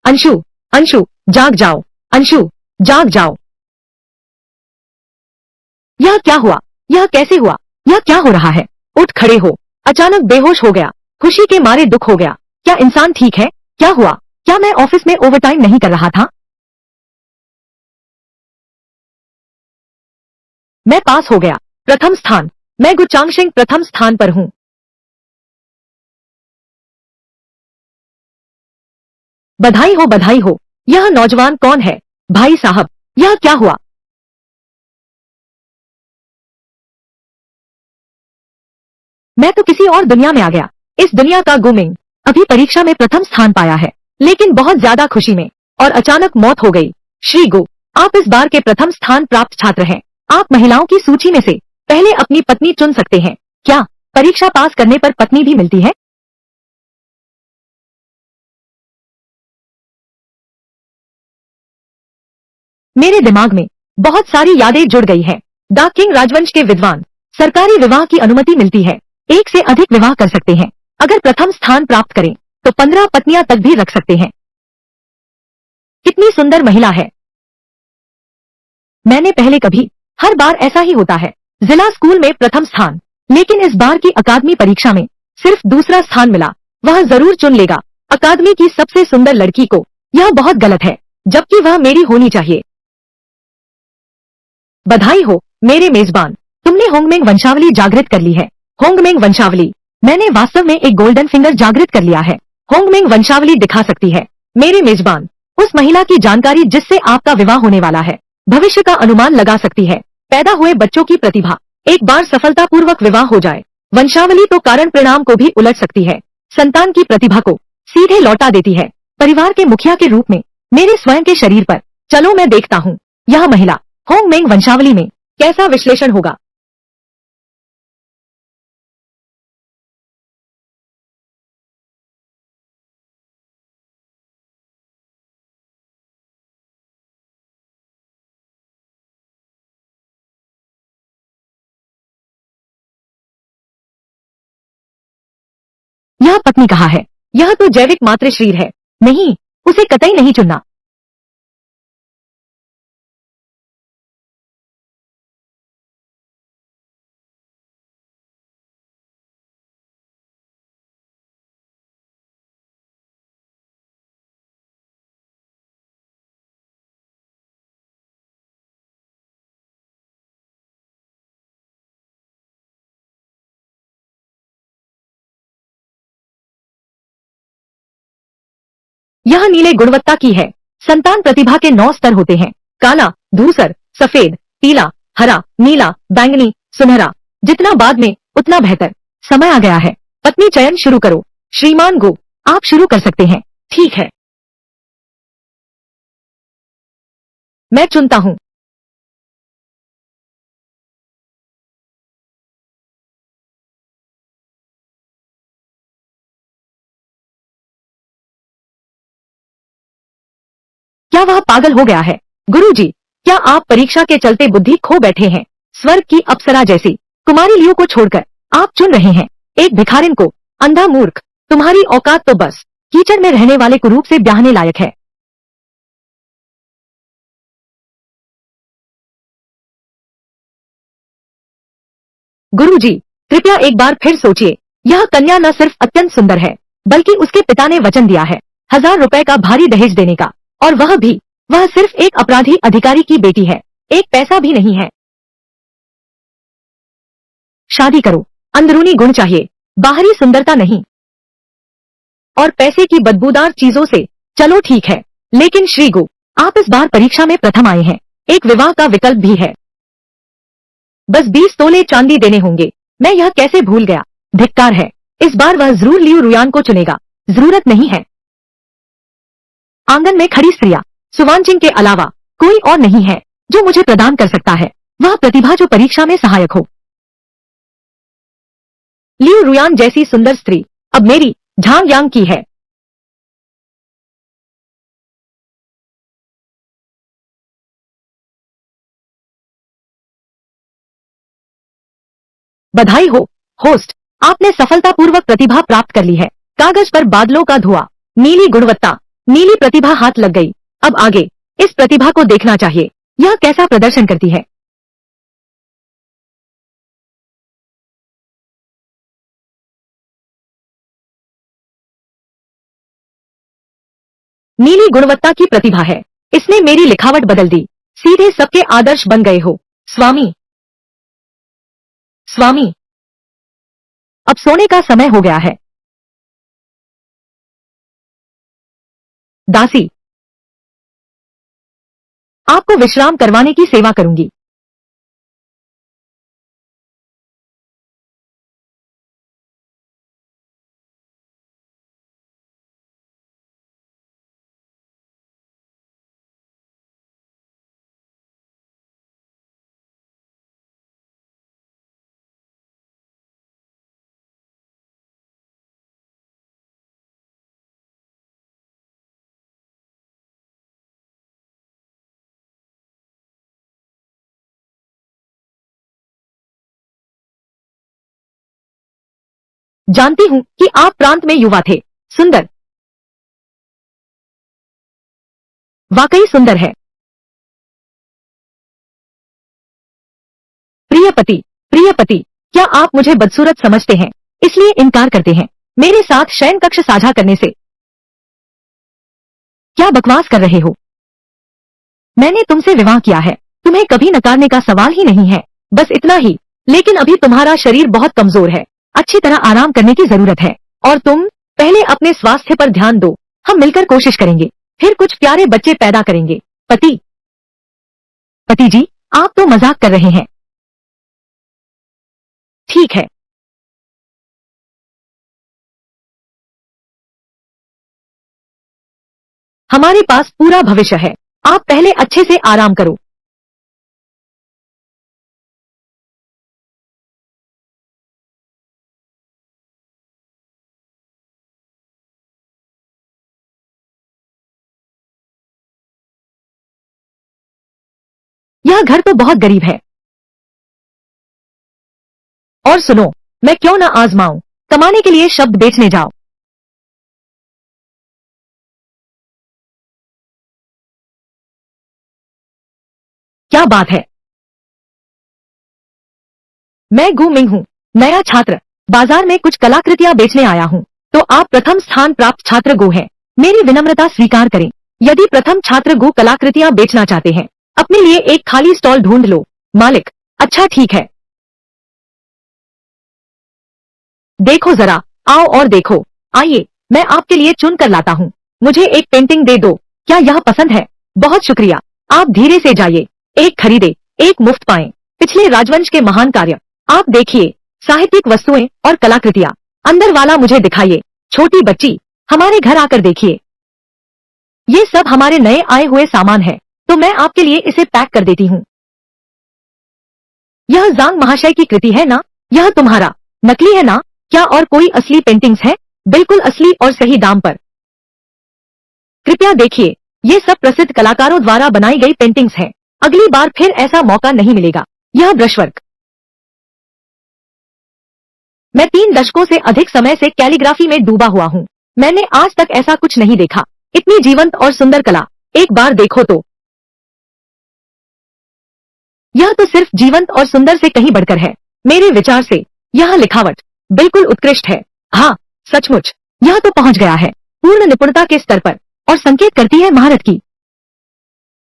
अंशु, अंशु, जाग जाओ। अंशु, जाग जाओ। यह क्या हुआ? यह कैसे हुआ? यह क्या हो रहा है? उठ खड़े हो। अचानक बेहोश हो गया। खुशी के मारे दुख हो गया। क्या इंसान ठीक है? क्या हुआ? क्या मैं ऑफिस में ओवरटाइम नहीं कर रहा था? मैं पास हो गया। प्रथम स्थान। मैं गुचांगशिंग प्रथम स्थान पर हूँ। बधाई हो, बधाई हो। यह नौजवान कौन है? भाई साहब, यह क्या हुआ? मैं तो किसी और दुनिया में आ गया। इस दुनिया का गुमिंग अभी परीक्षा में प्रथम स्थान पाया है, लेकिन बहुत ज्यादा खुशी में, और अचानक मौत हो गई। श्री गु, आप इस बार के प्रथम स्थान प्राप्त छात्र हैं। आप महिलाओं की सूची में से पहले अपनी पत्नी चुन सकते हैं। क्या परीक्षा पास करने पर पत्नी भी मिलती है? मेरे दिमाग में बहुत सारी यादें जुड़ गई हैं। द किंग राजवंश के विद्वान, सरकारी विवाह की अनुमति मिलती है। एक से अधिक विवाह कर सकते हैं। अगर प्रथम स्थान प्राप्त करें तो 15 पत्नियां तक भी रख सकते हैं। कितनी सुंदर महिला है। मैंने पहले कभी, हर बार ऐसा ही होता है। जिला स्कूल में प्रथम स्थान, लेकिन इस बार की अकादमी परीक्षा में सिर्फ दूसरा स्थान मिला। वह जरूर चुन लेगा अकादमी की सबसे सुंदर लड़की को। यह बहुत गलत है, जबकि वह मेरी होनी चाहिए। बधाई हो मेरे मेजबान, तुमने होंगमेंग वंशावली जागृत कर ली है। होंगमेंग वंशावली, मैंने वास्तव में एक गोल्डन फिंगर जागृत कर लिया है। होंगमेंग वंशावली दिखा सकती है मेरे मेजबान उस महिला की जानकारी जिससे आपका विवाह होने वाला है। भविष्य का अनुमान लगा सकती है। पैदा हुए बच्चों की प्रतिभा, एक बार सफलतापूर्वक विवाह हो जाए, वंशावली तो कारण परिणाम को भी उलट सकती है। संतान की प्रतिभा को सीधे लौटा देती है। परिवार के मुखिया के रूप में मेरे स्वयं के शरीर पर। चलो मैं देखता हूँ यह महिला होंगमेंग वंशावली में कैसा विश्लेषण होगा। यह पत्नी कहाँ है? यह तो जैविक मातृशरीर है। नहीं, उसे कतई नहीं चुनना। यह नीले गुणवत्ता की है। संतान प्रतिभा के 9 स्तर होते हैं। काला, धूसर, सफेद, पीला, हरा, नीला, बैंगनी, सुनहरा। जितना बाद में उतना बेहतर। समय आ गया है। पत्नी चयन शुरू करो। श्रीमान गो, आप शुरू कर सकते हैं। ठीक है, मैं चुनता हूँ। क्या वह पागल हो गया है? गुरुजी, क्या आप परीक्षा के चलते बुद्धि खो बैठे हैं? स्वर्ग की अप्सरा जैसी कुमारी लियो को छोड़कर आप चुन रहे हैं एक भिखारिन को। अंधा मूर्ख, तुम्हारी औकात तो बस कीचड़ में रहने वाले कुरूप से ब्याहने लायक है। गुरुजी, कृपया एक बार फिर सोचिए। यह कन्या न सिर्फ अत्यंत सुंदर है, बल्कि उसके पिता ने वचन दिया है 1000 रुपए का भारी दहेज देने का, और वह सिर्फ एक अपराधी अधिकारी की बेटी है। एक पैसा भी नहीं है। शादी करो। अंदरूनी गुण चाहिए, बाहरी सुंदरता नहीं। और पैसे की बदबूदार चीजों से। चलो ठीक है, लेकिन श्री गो, आप इस बार परीक्षा में प्रथम आए हैं। एक विवाह का विकल्प भी है। बस 20 तोले चांदी देने होंगे। मैं यह कैसे भूल गया। धिक्कार है। इस बार वह जरूर लियू रुयान को चुनेगा। जरूरत नहीं है। आंगन में खड़ी स्त्रियां, सुवानचिंग के अलावा कोई और नहीं है जो मुझे प्रदान कर सकता है वह प्रतिभा जो परीक्षा में सहायक हो। लियू रुयान जैसी सुंदर स्त्री अब मेरी झांग यांग की है। बधाई हो होस्ट, आपने सफलतापूर्वक प्रतिभा प्राप्त कर ली है। कागज पर बादलों का धुआं, नीली गुणवत्ता, नीली प्रतिभा हाथ लग गई। अब आगे इस प्रतिभा को देखना चाहिए, यह कैसा प्रदर्शन करती है। नीली गुणवत्ता की प्रतिभा है, इसने मेरी लिखावट बदल दी, सीधे सबके आदर्श बन गए हो। स्वामी, स्वामी, अब सोने का समय हो गया है। दासी, आपको विश्राम करवाने की सेवा करूंगी। जानती हूं कि आप प्रांत में युवा थे। सुंदर, वाकई सुंदर है। प्रिय पति, प्रिय पति, क्या आप मुझे बदसूरत समझते हैं, इसलिए इनकार करते हैं मेरे साथ शयन कक्ष साझा करने से? क्या बकवास कर रहे हो? मैंने तुमसे विवाह किया है, तुम्हें कभी नकारने का सवाल ही नहीं है, बस इतना ही। लेकिन अभी तुम्हारा शरीर बहुत कमजोर है, अच्छी तरह आराम करने की जरूरत है। और तुम पहले अपने स्वास्थ्य पर ध्यान दो, हम मिलकर कोशिश करेंगे, फिर कुछ प्यारे बच्चे पैदा करेंगे। पति, पति जी, आप तो मजाक कर रहे हैं। ठीक है, हमारे पास पूरा भविष्य है, आप पहले अच्छे से आराम करो। यह घर तो बहुत गरीब है। और सुनो, मैं क्यों न आजमाऊं, कमाने के लिए शब्द बेचने जाओ। क्या बात है, मैं गु मिंग हूँ, नया छात्र, बाजार में कुछ कलाकृतियां बेचने आया हूँ। तो आप प्रथम स्थान प्राप्त छात्र गो हैं, मेरी विनम्रता स्वीकार करें। यदि प्रथम छात्र गो कलाकृतियां बेचना चाहते हैं, अपने लिए एक खाली स्टॉल ढूंढ लो। मालिक, अच्छा ठीक है, देखो जरा, आओ और देखो। आइए, मैं आपके लिए चुन कर लाता हूँ। मुझे एक पेंटिंग दे दो, क्या यह पसंद है? बहुत शुक्रिया, आप धीरे से जाइए, एक खरीदे एक मुफ्त पाएं। पिछले राजवंश के महान कार्य, आप देखिए, साहित्यिक वस्तुएं और कलाकृतियां। अंदर वाला मुझे दिखाइए। छोटी बच्ची, हमारे घर आकर देखिए, ये सब हमारे नए आए हुए सामान है, तो मैं आपके लिए इसे पैक कर देती हूँ। यह जांग महाशय की कृति है ना? यह तुम्हारा नकली है ना? क्या और कोई असली पेंटिंग्स है? बिल्कुल असली और सही दाम पर। कृपया देखिए, ये सब प्रसिद्ध कलाकारों द्वारा बनाई गई पेंटिंग्स हैं। अगली बार फिर ऐसा मौका नहीं मिलेगा। यह ब्रशवर्क, मैं 3 दशकों से अधिक समय से कैलीग्राफी में डूबा हुआ हूँ। मैंने आज तक ऐसा कुछ नहीं देखा, इतनी जीवंत और सुंदर कला। एक बार देखो तो, यह तो सिर्फ जीवंत और सुंदर से कहीं बढ़कर है। मेरे विचार से यह लिखावट बिल्कुल उत्कृष्ट है। हाँ, सचमुच, यह तो पहुंच गया है पूर्ण निपुणता के स्तर पर, और संकेत करती है महारत की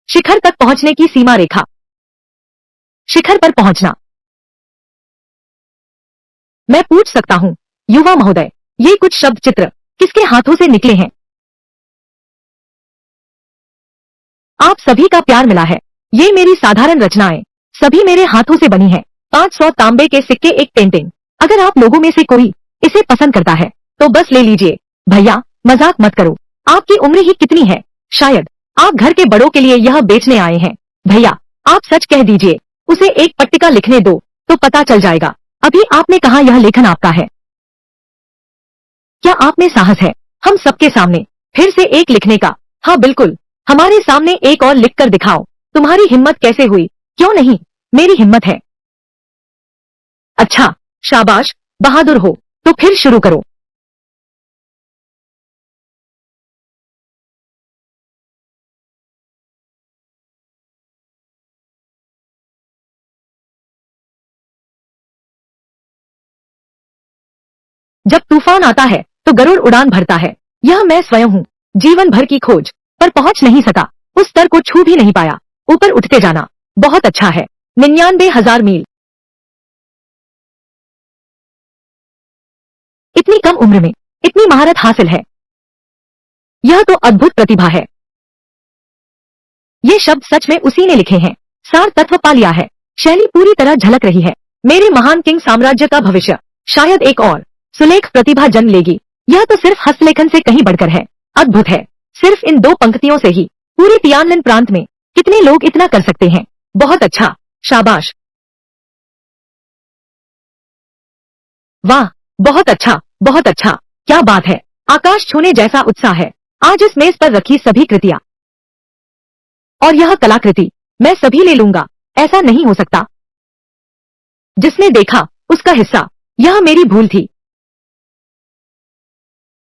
शिखर तक पहुंचने की सीमा रेखा। शिखर पर पहुंचना, मैं पूछ सकता हूँ, युवा महोदय, ये कुछ शब्द चित्र किसके हाथों से निकले हैं? आप सभी का प्यार मिला है। ये मेरी साधारण रचनाएं सभी मेरे हाथों से बनी है। 500 तांबे के सिक्के, एक पेंटिंग। अगर आप लोगों में से कोई इसे पसंद करता है तो बस ले लीजिए। भैया, मजाक मत करो, आपकी उम्र ही कितनी है? शायद आप घर के बड़ों के लिए यह बेचने आए हैं। भैया, आप सच कह दीजिए, उसे एक पट्टिका लिखने दो तो पता चल जाएगा। अभी आपने कहा यह लेखन आपका है, क्या आप में साहस है हम सबके सामने फिर से एक लिखने का? हाँ बिल्कुल, हमारे सामने एक और लिख कर दिखाओ। तुम्हारी हिम्मत कैसे हुई? क्यों नहीं, मेरी हिम्मत है। अच्छा, शाबाश, बहादुर हो, तो फिर शुरू करो। जब तूफान आता है तो गरुड़ उड़ान भरता है। यह मैं स्वयं हूँ। जीवन भर की खोज पर पहुंच नहीं सका, उस स्तर को छू भी नहीं पाया। ऊपर उठते जाना बहुत अच्छा है। 99,000 मील। इतनी कम उम्र में इतनी महारत हासिल है, यह तो अद्भुत प्रतिभा है। ये शब्द सच में उसी ने लिखे हैं। सार तत्व पा लिया है, शैली पूरी तरह झलक रही है। मेरे महान किंग साम्राज्य का भविष्य शायद एक और सुलेख प्रतिभा जन्म लेगी। यह तो सिर्फ हस्तलेखन से कहीं बढ़कर है। अद्भुत है। सिर्फ इन 2 पंक्तियों से ही पूरे तियानलिन प्रांत में कितने लोग इतना कर सकते हैं। बहुत अच्छा, शाबाश, वाह, बहुत अच्छा, बहुत अच्छा। क्या बात है, आकाश छूने जैसा उत्साह है। आज इस मेज पर रखी सभी कृतियां और यह कलाकृति मैं सभी ले लूंगा। ऐसा नहीं हो सकता। जिसने देखा उसका हिस्सा। यह मेरी भूल थी,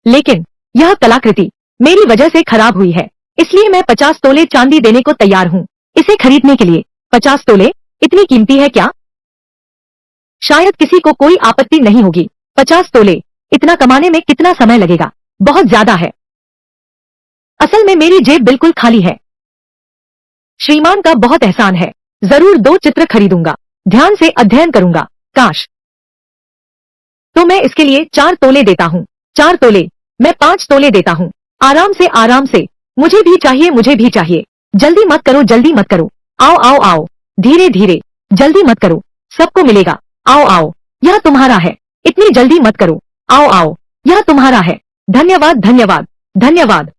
लेकिन यह कलाकृति मेरी वजह से खराब हुई है, इसलिए मैं 50 तोले चांदी देने को तैयार हूँ इसे खरीदने के लिए। 50 तोले इतनी कीमती है क्या? शायद किसी को कोई आपत्ति नहीं होगी। 50 तोले इतना कमाने में कितना समय लगेगा? बहुत ज्यादा है। असल में मेरी जेब बिल्कुल खाली है। श्रीमान का बहुत एहसान है। जरूर 2 चित्र खरीदूंगा, ध्यान से अध्ययन करूंगा। काश, तो मैं इसके लिए 4 तोले देता हूँ। 4 तोले, मैं 5 तोले देता हूँ। आराम से, आराम से। मुझे भी चाहिए, मुझे भी चाहिए। जल्दी मत करो, जल्दी मत करो। आओ आओ आओ, धीरे धीरे, जल्दी मत करो, सबको मिलेगा। आओ आओ, यह तुम्हारा है। इतनी जल्दी मत करो। आओ आओ, यह तुम्हारा है। धन्यवाद धन्यवाद धन्यवाद,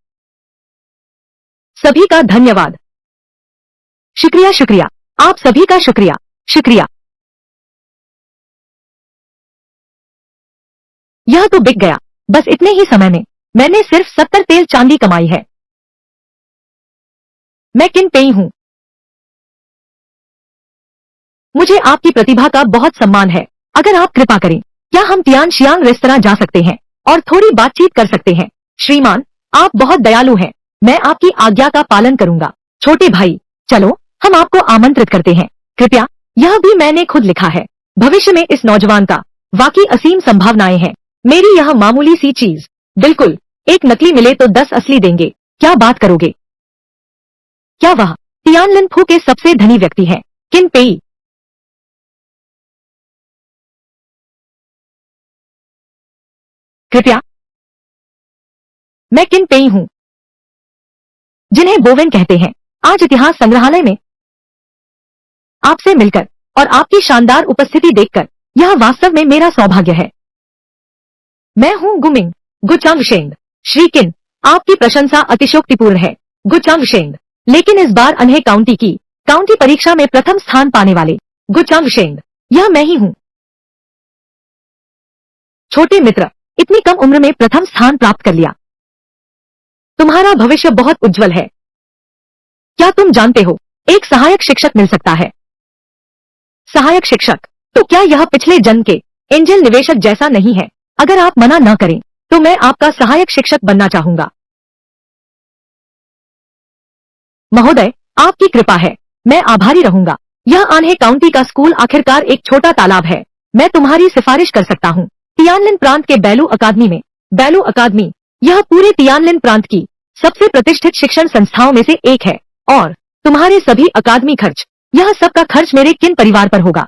सभी का धन्यवाद। शुक्रिया शुक्रिया, आप सभी का शुक्रिया शुक्रिया। यह तो बिक गया। बस इतने ही समय में मैंने सिर्फ 70 तेल चांदी कमाई है। मैं किन पेई हूँ। मुझे आपकी प्रतिभा का बहुत सम्मान है। अगर आप कृपा करें, क्या हम तियान शियांग रेस्तरां जा सकते हैं और थोड़ी बातचीत कर सकते हैं? श्रीमान, आप बहुत दयालु हैं। मैं आपकी आज्ञा का पालन करूंगा। छोटे भाई, चलो हम आपको आमंत्रित करते हैं। कृपया, यह भी मैंने खुद लिखा है। भविष्य में इस नौजवान का वाकई असीम संभावनाएं हैं। मेरी यह मामूली सी चीज, बिल्कुल, एक नकली मिले तो 10 असली देंगे। क्या बात करोगे? क्या वह तियानलिन फू के सबसे धनी व्यक्ति हैं? किन पेई? कृपया, मैं किन पेई हूँ, जिन्हें बोवेन कहते हैं। आज इतिहास संग्रहालय में आपसे मिलकर और आपकी शानदार उपस्थिति देखकर यह वास्तव में मेरा सौभाग्य है। मैं हूँ गुमिंग गुचांगशेंग। श्री किन, आपकी प्रशंसा अतिशयोक्तिपूर्ण है। गुचांगशेंग, लेकिन इस बार अनहे काउंटी परीक्षा में प्रथम स्थान पाने वाले गुचांगशेंग, यह मैं ही हूँ। छोटे मित्र, इतनी कम उम्र में प्रथम स्थान प्राप्त कर लिया। तुम्हारा भविष्य बहुत उज्जवल है। क्या तुम जानते हो, एक सहायक शिक्षक मिल सकता है। सहायक शिक्षक? तो क्या यह पिछले जन्म के एंजल निवेशक जैसा नहीं है? अगर आप मना न करें तो मैं आपका सहायक शिक्षक बनना चाहूंगा। महोदय, आपकी कृपा है, मैं आभारी रहूंगा। यह आन्हे काउंटी का स्कूल आखिरकार एक छोटा तालाब है। मैं तुम्हारी सिफारिश कर सकता हूँ तियानलिन प्रांत के बैलू अकादमी में। बैलू अकादमी, यह पूरे तियानलिन प्रांत की सबसे प्रतिष्ठित शिक्षण संस्थाओं में से एक है और तुम्हारे सभी अकादमी खर्च, यह सबका खर्च मेरे किन परिवार पर होगा।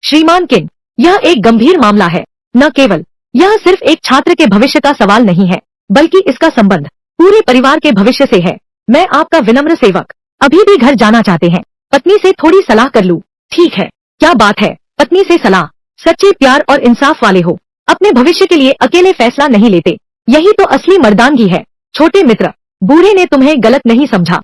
श्रीमान किन, यह एक गंभीर मामला है। न केवल यह सिर्फ एक छात्र के भविष्य का सवाल नहीं है, बल्कि इसका संबंध पूरे परिवार के भविष्य से है। मैं आपका विनम्र सेवक। अभी भी घर जाना चाहते हैं। पत्नी से थोड़ी सलाह कर लूं? ठीक है, क्या बात है, पत्नी से सलाह। सच्चे प्यार और इंसाफ वाले हो। अपने भविष्य के लिए अकेले फैसला नहीं लेते। यही तो असली मर्दानगी है। छोटे मित्र, बूढ़े ने तुम्हें गलत नहीं समझा।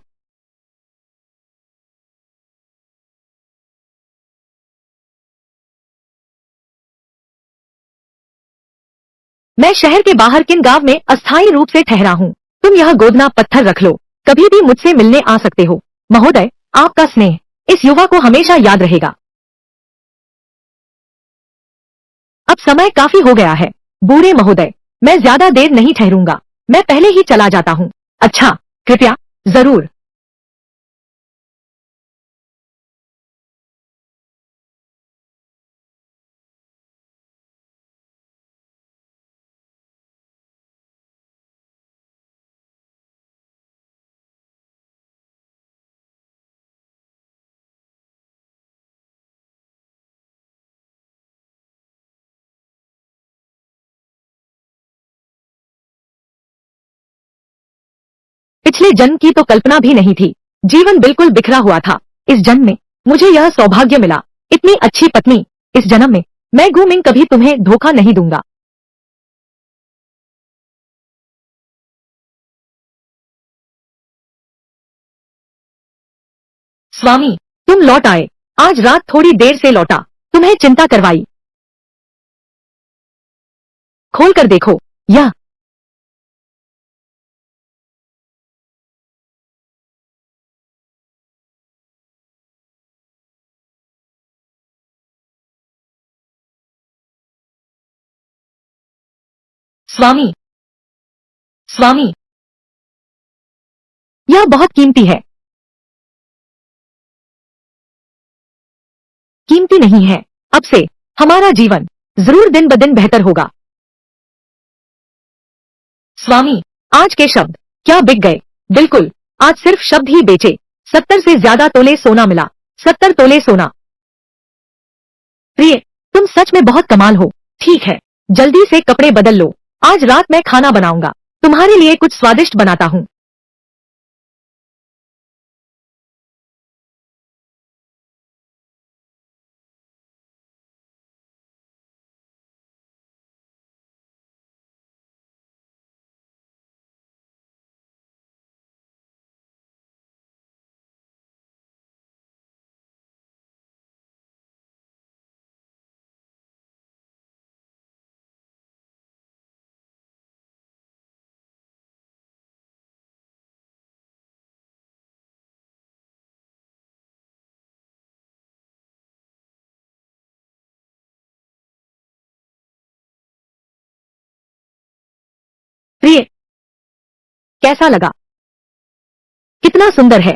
मैं शहर के बाहर किन गांव में अस्थायी रूप से ठहरा हूँ। तुम यह गोदना पत्थर रख लो। कभी भी मुझसे मिलने आ सकते हो। महोदय, आपका स्नेह इस युवा को हमेशा याद रहेगा। अब समय काफी हो गया है। बूढ़े महोदय, मैं ज्यादा देर नहीं ठहरूंगा। मैं पहले ही चला जाता हूँ। अच्छा, कृपया, जरूर। पिछले जन्म की तो कल्पना भी नहीं थी। जीवन बिल्कुल बिखरा हुआ था। इस जन्म में मुझे यह सौभाग्य मिला। इतनी अच्छी पत्नी। इस जन्म में मैं गु मिंग कभी तुम्हें धोखा नहीं दूंगा। स्वामी, तुम लौट आए। आज रात थोड़ी देर से लौटा। तुम्हें चिंता करवाई। खोल कर देखो। यह स्वामी, स्वामी, यह बहुत कीमती है। कीमती नहीं है। अब से हमारा जीवन जरूर दिन ब दिन बेहतर होगा। स्वामी, आज के शब्द क्या बिक गए। बिल्कुल, आज सिर्फ शब्द ही बेचे। 70 से ज्यादा तोले सोना मिला। 70 तोले सोना। प्रिय, तुम सच में बहुत कमाल हो। ठीक है, जल्दी से कपड़े बदल लो। आज रात मैं खाना बनाऊंगा। तुम्हारे लिए कुछ स्वादिष्ट बनाता हूँ। प्रिय, कैसा लगा। कितना सुंदर है।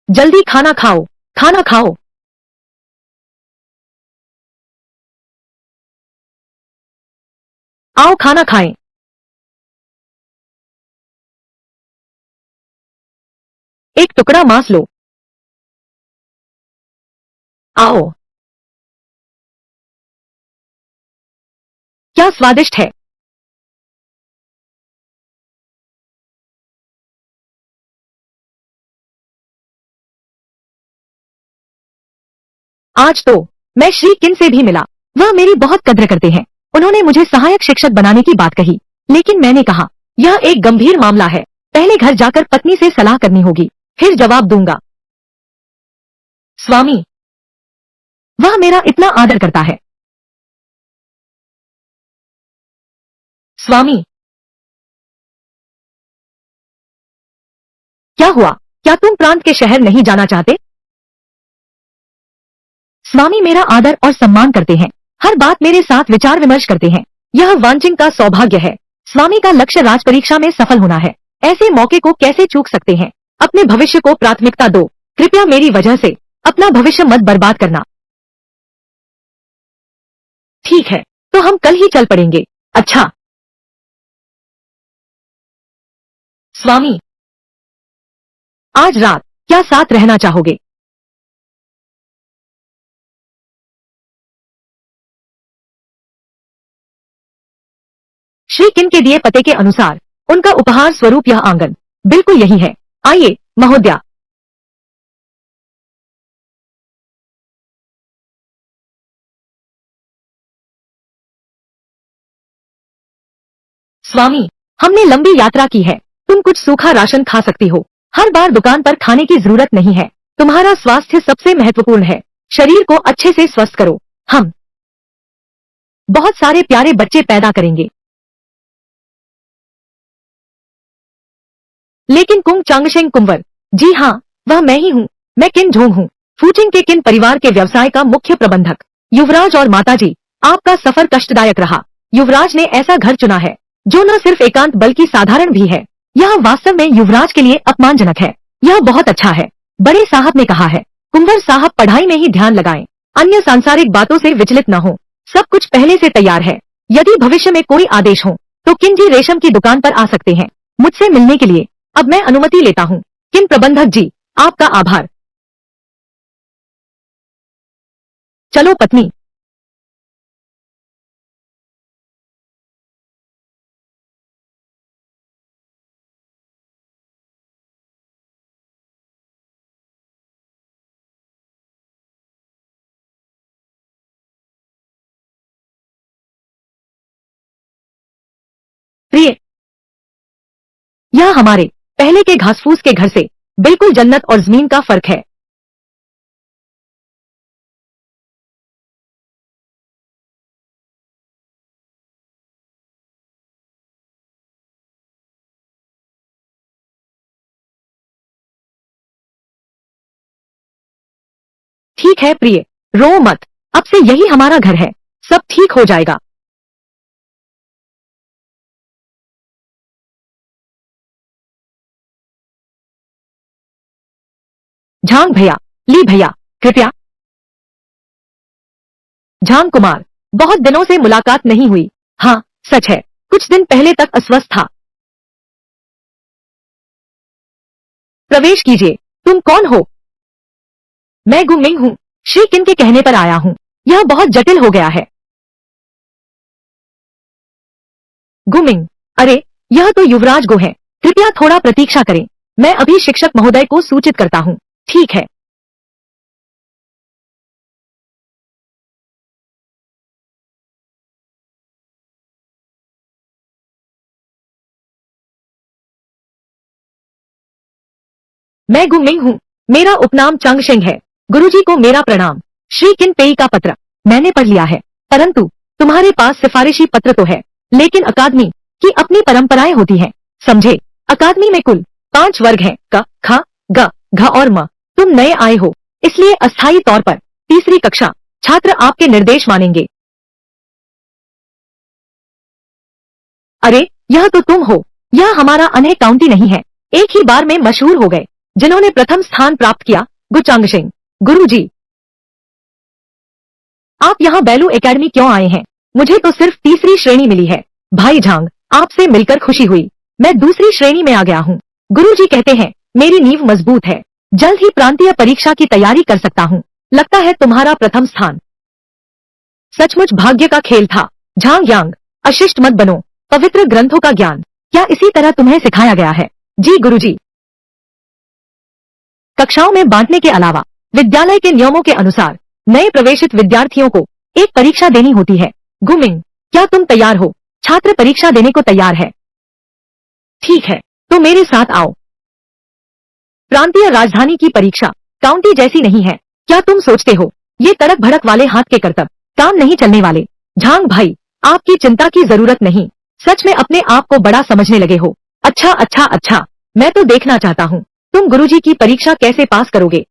जल्दी खाना खाओ। खाना खाओ। आओ खाना खाएं। एक टुकड़ा मांस लो। आओ। क्या स्वादिष्ट है। आज तो मैं श्री किन से भी मिला। वह मेरी बहुत कद्र करते हैं। उन्होंने मुझे सहायक शिक्षक बनाने की बात कही, लेकिन मैंने कहा यह एक गंभीर मामला है। पहले घर जाकर पत्नी से सलाह करनी होगी, फिर जवाब दूंगा। स्वामी, वह मेरा इतना आदर करता है। स्वामी, क्या हुआ। क्या तुम प्रांत के शहर नहीं जाना चाहते। स्वामी मेरा आदर और सम्मान करते हैं। हर बात मेरे साथ विचार विमर्श करते हैं। यह वांचिंग का सौभाग्य है। स्वामी का लक्ष्य राज परीक्षा में सफल होना है। ऐसे मौके को कैसे चूक सकते हैं। अपने भविष्य को प्राथमिकता दो। कृपया मेरी वजह से अपना भविष्य मत बर्बाद करना। ठीक है, तो हम कल ही चल पड़ेंगे। अच्छा। स्वामी, आज रात क्या साथ रहना चाहोगे। श्री किन के दिए पते के अनुसार उनका उपहार स्वरूप यह आंगन बिल्कुल यही है। आइए महोदया। स्वामी, हमने लंबी यात्रा की है। तुम कुछ सूखा राशन खा सकती हो। हर बार दुकान पर खाने की जरूरत नहीं है। तुम्हारा स्वास्थ्य सबसे महत्वपूर्ण है। शरीर को अच्छे से स्वस्थ करो। हम बहुत सारे प्यारे बच्चे पैदा करेंगे। लेकिन कुंग चांगशेंग कुंवर। जी हाँ, वह मैं ही हूँ। मैं किन झोंग हूँ। फूचिंग के किन परिवार के व्यवसाय का मुख्य प्रबंधक। युवराज और माताजी, आपका सफर कष्टदायक रहा। युवराज ने ऐसा घर चुना है जो न सिर्फ एकांत बल्कि साधारण भी है। यह वास्तव में युवराज के लिए अपमानजनक है। यह बहुत अच्छा है। बड़े साहब ने कहा है कुंवर साहब पढ़ाई में ही ध्यान लगाएं। अन्य सांसारिक बातों से विचलित न हो। सब कुछ पहले से तैयार है। यदि भविष्य में कोई आदेश हो तो किंजी रेशम की दुकान पर आ सकते हैं मुझसे मिलने के लिए। अब मैं अनुमति लेता हूँ। किन प्रबंधक जी, आपका आभार। चलो पत्नी। प्रिय, यह हमारे पहले के घासफूस के घर से बिल्कुल जन्नत और जमीन का फर्क है। ठीक है प्रिय, रो मत, अब से यही हमारा घर है, सब ठीक हो जाएगा। झांग भैया, ली भैया, कृपया। झांग कुमार, बहुत दिनों से मुलाकात नहीं हुई। हाँ, सच है, कुछ दिन पहले तक अस्वस्थ था। प्रवेश कीजिए। तुम कौन हो? मैं गुमिंग हूँ, श्री किन के कहने पर आया हूँ। यह बहुत जटिल हो गया है। गुमिंग, अरे यह तो युवराज गो है, कृपया थोड़ा प्रतीक्षा करें, मैं अभी शिक्षक महोदय को सूचित करता हूँ। ठीक है। मैं गुमिंग हूँ, मेरा उपनाम चंगशेंग है। गुरुजी को मेरा प्रणाम। श्री किन पेई का पत्र मैंने पढ़ लिया है, परंतु तुम्हारे पास सिफारिशी पत्र तो है, लेकिन अकादमी की अपनी परंपराएं होती हैं, समझे। अकादमी में कुल 5 वर्ग हैं, क, ख, ग, घ और म। तुम नए आए हो, इसलिए अस्थायी तौर पर तीसरी कक्षा छात्र आपके निर्देश मानेंगे। अरे यह तो तुम हो, यह हमारा अनह काउंटी नहीं है। एक ही बार में मशहूर हो गए, जिन्होंने प्रथम स्थान प्राप्त किया। गुचांगशिंग, गुरुजी, आप यहाँ बैलू एकेडमी क्यों आए हैं? मुझे तो सिर्फ तीसरी श्रेणी मिली है। भाई झांग, आपसे मिलकर खुशी हुई, मैं दूसरी श्रेणी में आ गया हूँ। गुरुजी कहते हैं मेरी नींव मजबूत है, जल्द ही प्रांतीय परीक्षा की तैयारी कर सकता हूँ। लगता है तुम्हारा प्रथम स्थान सचमुच भाग्य का खेल था। झांग यांग, अशिष्ट मत बनो, पवित्र ग्रंथों का ज्ञान क्या इसी तरह तुम्हें सिखाया गया है? जी गुरुजी। कक्षाओं में बांटने के अलावा विद्यालय के नियमों के अनुसार नए प्रवेशित विद्यार्थियों को एक परीक्षा देनी होती है। गुमिंग, क्या तुम तैयार हो? छात्र परीक्षा देने को तैयार है। ठीक है, तो मेरे साथ आओ। प्रांतीय राजधानी की परीक्षा काउंटी जैसी नहीं है। क्या तुम सोचते हो ये तड़क भड़क वाले हाथ के करतब काम नहीं चलने वाले? झांग भाई, आपकी चिंता की जरूरत नहीं, सच में अपने आप को बड़ा समझने लगे हो। अच्छा अच्छा अच्छा, मैं तो देखना चाहता हूँ तुम गुरुजी की परीक्षा कैसे पास करोगे।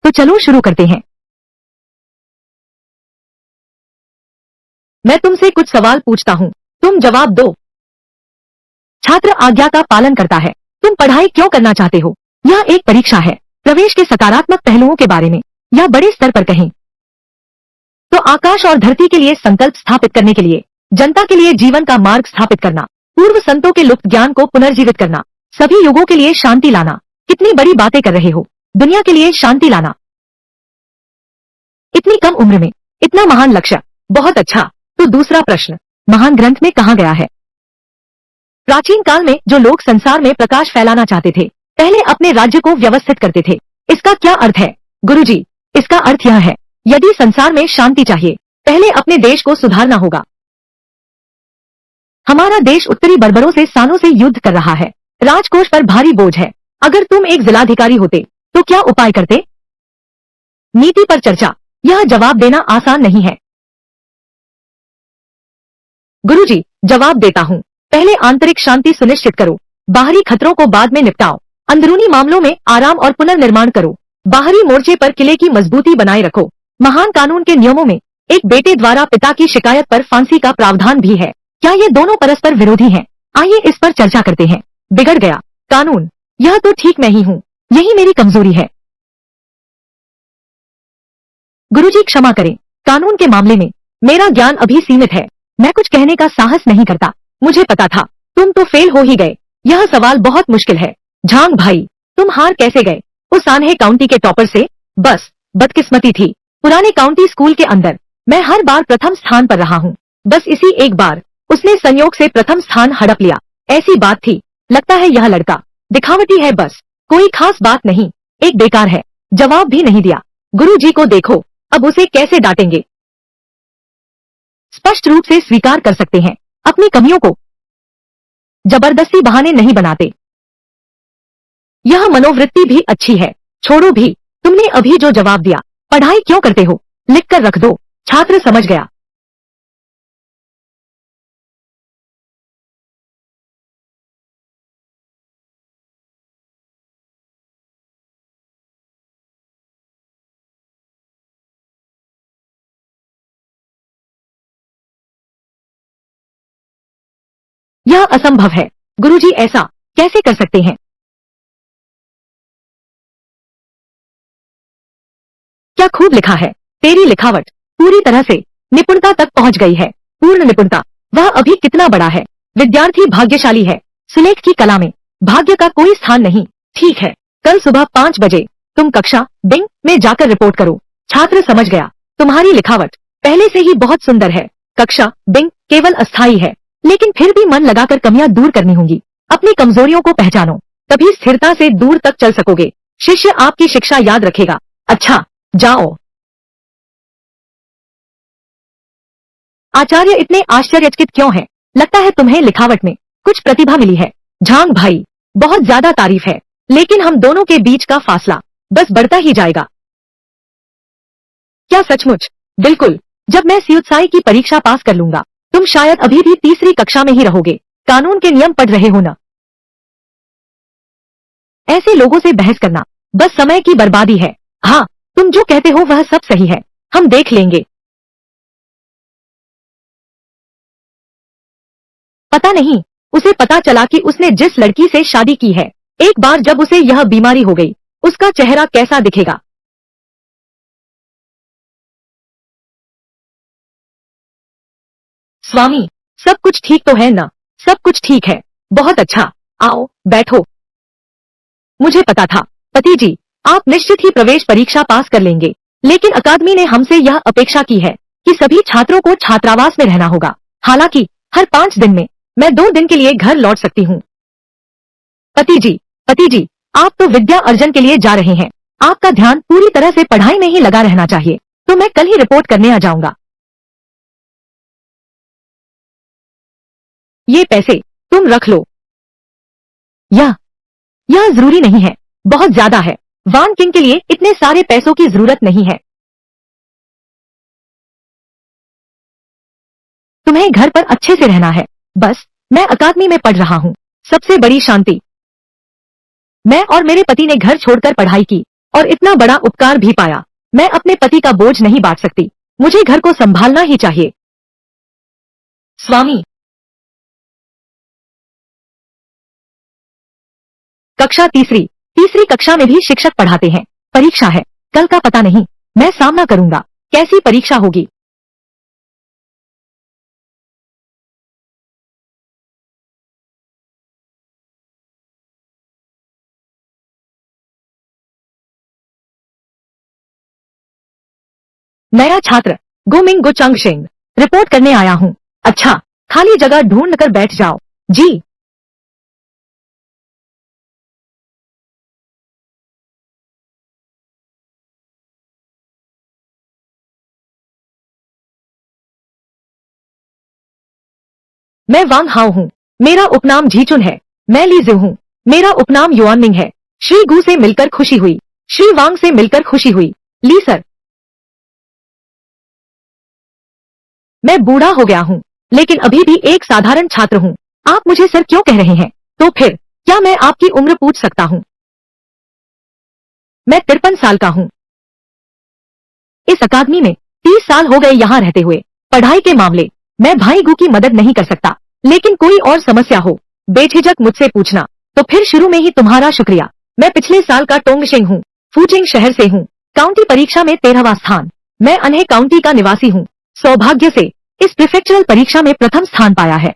तो चलो शुरू करते हैं। मैं तुमसे कुछ सवाल पूछता हूँ, तुम जवाब दो। छात्र आज्ञा का पालन करता है। तुम पढ़ाई क्यों करना चाहते हो? यह एक परीक्षा है। प्रवेश के सकारात्मक पहलुओं के बारे में या बड़े स्तर पर कहें तो आकाश और धरती के लिए संकल्प स्थापित करने के लिए, जनता के लिए जीवन का मार्ग स्थापित करना, पूर्व संतों के लुप्त ज्ञान को पुनर्जीवित करना, सभी युगों के लिए शांति लाना। कितनी बड़ी बातें कर रहे हो, दुनिया के लिए शांति लाना। इतनी कम उम्र में इतना महान लक्ष्य, बहुत अच्छा। तो दूसरा प्रश्न, महान ग्रंथ में कहा गया है? प्राचीन काल में जो लोग संसार में प्रकाश फैलाना चाहते थे, पहले अपने राज्य को व्यवस्थित करते थे। इसका क्या अर्थ है? गुरुजी, इसका अर्थ यह है, यदि संसार में शांति चाहिए, पहले अपने देश को सुधारना होगा। हमारा देश उत्तरी बर्बरों से सालों से युद्ध कर रहा है, राजकोष पर भारी बोझ है। अगर तुम एक जिलाधिकारी होते तो क्या उपाय करते? नीति पर चर्चा, यह जवाब देना आसान नहीं है। गुरुजी, जवाब देता हूँ। पहले आंतरिक शांति सुनिश्चित करो, बाहरी खतरों को बाद में निपटाओ। अंदरूनी मामलों में आराम और पुनर्निर्माण करो। बाहरी मोर्चे पर किले की मजबूती बनाए रखो। महान कानून के नियमों में एक बेटे द्वारा पिता की शिकायत पर फांसी का प्रावधान भी है। क्या ये दोनों परस्पर विरोधी हैं? आइए इस पर चर्चा करते हैं। बिगड़ गया कानून, यह तो ठीक मैं ही हूँ, यही मेरी कमजोरी है। गुरुजी क्षमा करें, कानून के मामले में मेरा ज्ञान अभी सीमित है, मैं कुछ कहने का साहस नहीं करता। मुझे पता था तुम तो फेल हो ही गए। यह सवाल बहुत मुश्किल है। झांग भाई, तुम हार कैसे गए? उस आन्हे काउंटी के टॉपर से? बस बदकिस्मती थी। पुराने काउंटी स्कूल के अंदर मैं हर बार प्रथम स्थान पर रहा हूँ, बस इसी एक बार उसने संयोग से प्रथम स्थान हड़प लिया। ऐसी बात थी, लगता है यह लड़का दिखावटी है बस। कोई खास बात नहीं, एक बेकार है। जवाब भी नहीं दिया। गुरुजी को देखो, अब उसे कैसे डांटेंगे। स्पष्ट रूप से स्वीकार कर सकते हैं अपनी कमियों को, जबरदस्ती बहाने नहीं बनाते। यह मनोवृत्ति भी अच्छी है। छोड़ो भी, तुमने अभी जो जवाब दिया, पढ़ाई क्यों करते हो, लिख कर रख दो। छात्र समझ गया। यह असंभव है। गुरुजी ऐसा कैसे कर सकते हैं? क्या खूब लिखा है। तेरी लिखावट पूरी तरह से निपुणता तक पहुंच गई है। पूर्ण निपुणता। वह अभी कितना बड़ा है। विद्यार्थी भाग्यशाली है। सुलेख की कला में भाग्य का कोई स्थान नहीं। ठीक है, कल सुबह 5 बजे तुम कक्षा बिंग में जाकर रिपोर्ट करो। छात्र समझ गया। तुम्हारी लिखावट पहले से ही बहुत सुंदर है। कक्षा बिंग केवल अस्थायी है, लेकिन फिर भी मन लगाकर कमियां दूर करनी होंगी। अपनी कमजोरियों को पहचानो, तभी स्थिरता से दूर तक चल सकोगे। शिष्य आपकी शिक्षा याद रखेगा। अच्छा, जाओ। आचार्य इतने आश्चर्यचकित क्यों हैं? लगता है तुम्हें लिखावट में कुछ प्रतिभा मिली है। झांग भाई, बहुत ज्यादा तारीफ है, लेकिन हम दोनों के बीच का फासला बस बढ़ता ही जाएगा। क्या सचमुच? बिल्कुल। जब मैं सीयुत्साई की परीक्षा पास कर लूंगा, तुम शायद अभी भी तीसरी कक्षा में ही रहोगे। कानून के नियम पढ़ रहे हो ना? ऐसे लोगों से बहस करना बस समय की बर्बादी है। हाँ, तुम जो कहते हो वह सब सही है। हम देख लेंगे। पता नहीं, उसे पता चला कि उसने जिस लड़की से शादी की है, एक बार जब उसे यह बीमारी हो गई, उसका चेहरा कैसा दिखेगा। स्वामी, सब कुछ ठीक तो है ना? सब कुछ ठीक है। बहुत अच्छा। आओ, बैठो। मुझे पता था, पति जी, आप निश्चित ही प्रवेश परीक्षा पास कर लेंगे, लेकिन अकादमी ने हमसे यह अपेक्षा की है कि सभी छात्रों को छात्रावास में रहना होगा। हालांकि हर 5 दिन में मैं 2 दिन के लिए घर लौट सकती हूँ। पति जी, आप तो विद्या अर्जन के लिए जा रहे हैं। आपका ध्यान पूरी तरह से पढ़ाई में ही लगा रहना चाहिए। तो मैं कल ही रिपोर्ट करने आ जाऊंगा। ये पैसे तुम रख लो। यह यह जरूरी नहीं है, बहुत ज्यादा है। वान किंग के लिए इतने सारे पैसों की जरूरत नहीं है। तुम्हें घर पर अच्छे से रहना है। बस, मैं अकादमी में पढ़ रहा हूँ। सबसे बड़ी शांति। मैं और मेरे पति ने घर छोड़कर पढ़ाई की और इतना बड़ा उपकार भी पाया। मैं अपने पति का बोझ नहीं बांट सकती। मुझे घर को संभालना ही चाहिए। स्वामी, कक्षा तीसरी तीसरी कक्षा में भी शिक्षक पढ़ाते हैं। परीक्षा है, कल का पता नहीं। मैं सामना करूंगा। कैसी परीक्षा होगी? नया छात्र गुमिंग गुचंग सिंह, रिपोर्ट करने आया हूँ। अच्छा, खाली जगह ढूंढ कर बैठ जाओ। जी। मैं वांग हाउ हूँ। मेरा उपनाम जीचुन है। मैं ली जिव हूँ। मेरा उपनाम युआनमिंग है। श्री गु से मिलकर खुशी हुई। श्री वांग से मिलकर खुशी हुई। ली सर, मैं बूढ़ा हो गया हूँ, लेकिन अभी भी एक साधारण छात्र हूँ। आप मुझे सर क्यों कह रहे हैं? तो फिर क्या मैं आपकी उम्र पूछ सकता हूँ? मैं 53 साल का हूँ। इस अकादमी में 30 साल हो गए यहाँ रहते हुए। पढ़ाई के मामले मैं भाई गु की मदद नहीं कर सकता, लेकिन कोई और समस्या हो, बेझिझक मुझसे पूछना। तो फिर शुरू में ही तुम्हारा शुक्रिया। मैं पिछले साल का टोंगशिंग हूँ। फूचिंग शहर से हूँ। काउंटी परीक्षा में 13वां स्थान। मैं अनहे काउंटी का निवासी हूँ। सौभाग्य से इस प्रिफेक्चरल परीक्षा में प्रथम स्थान पाया है।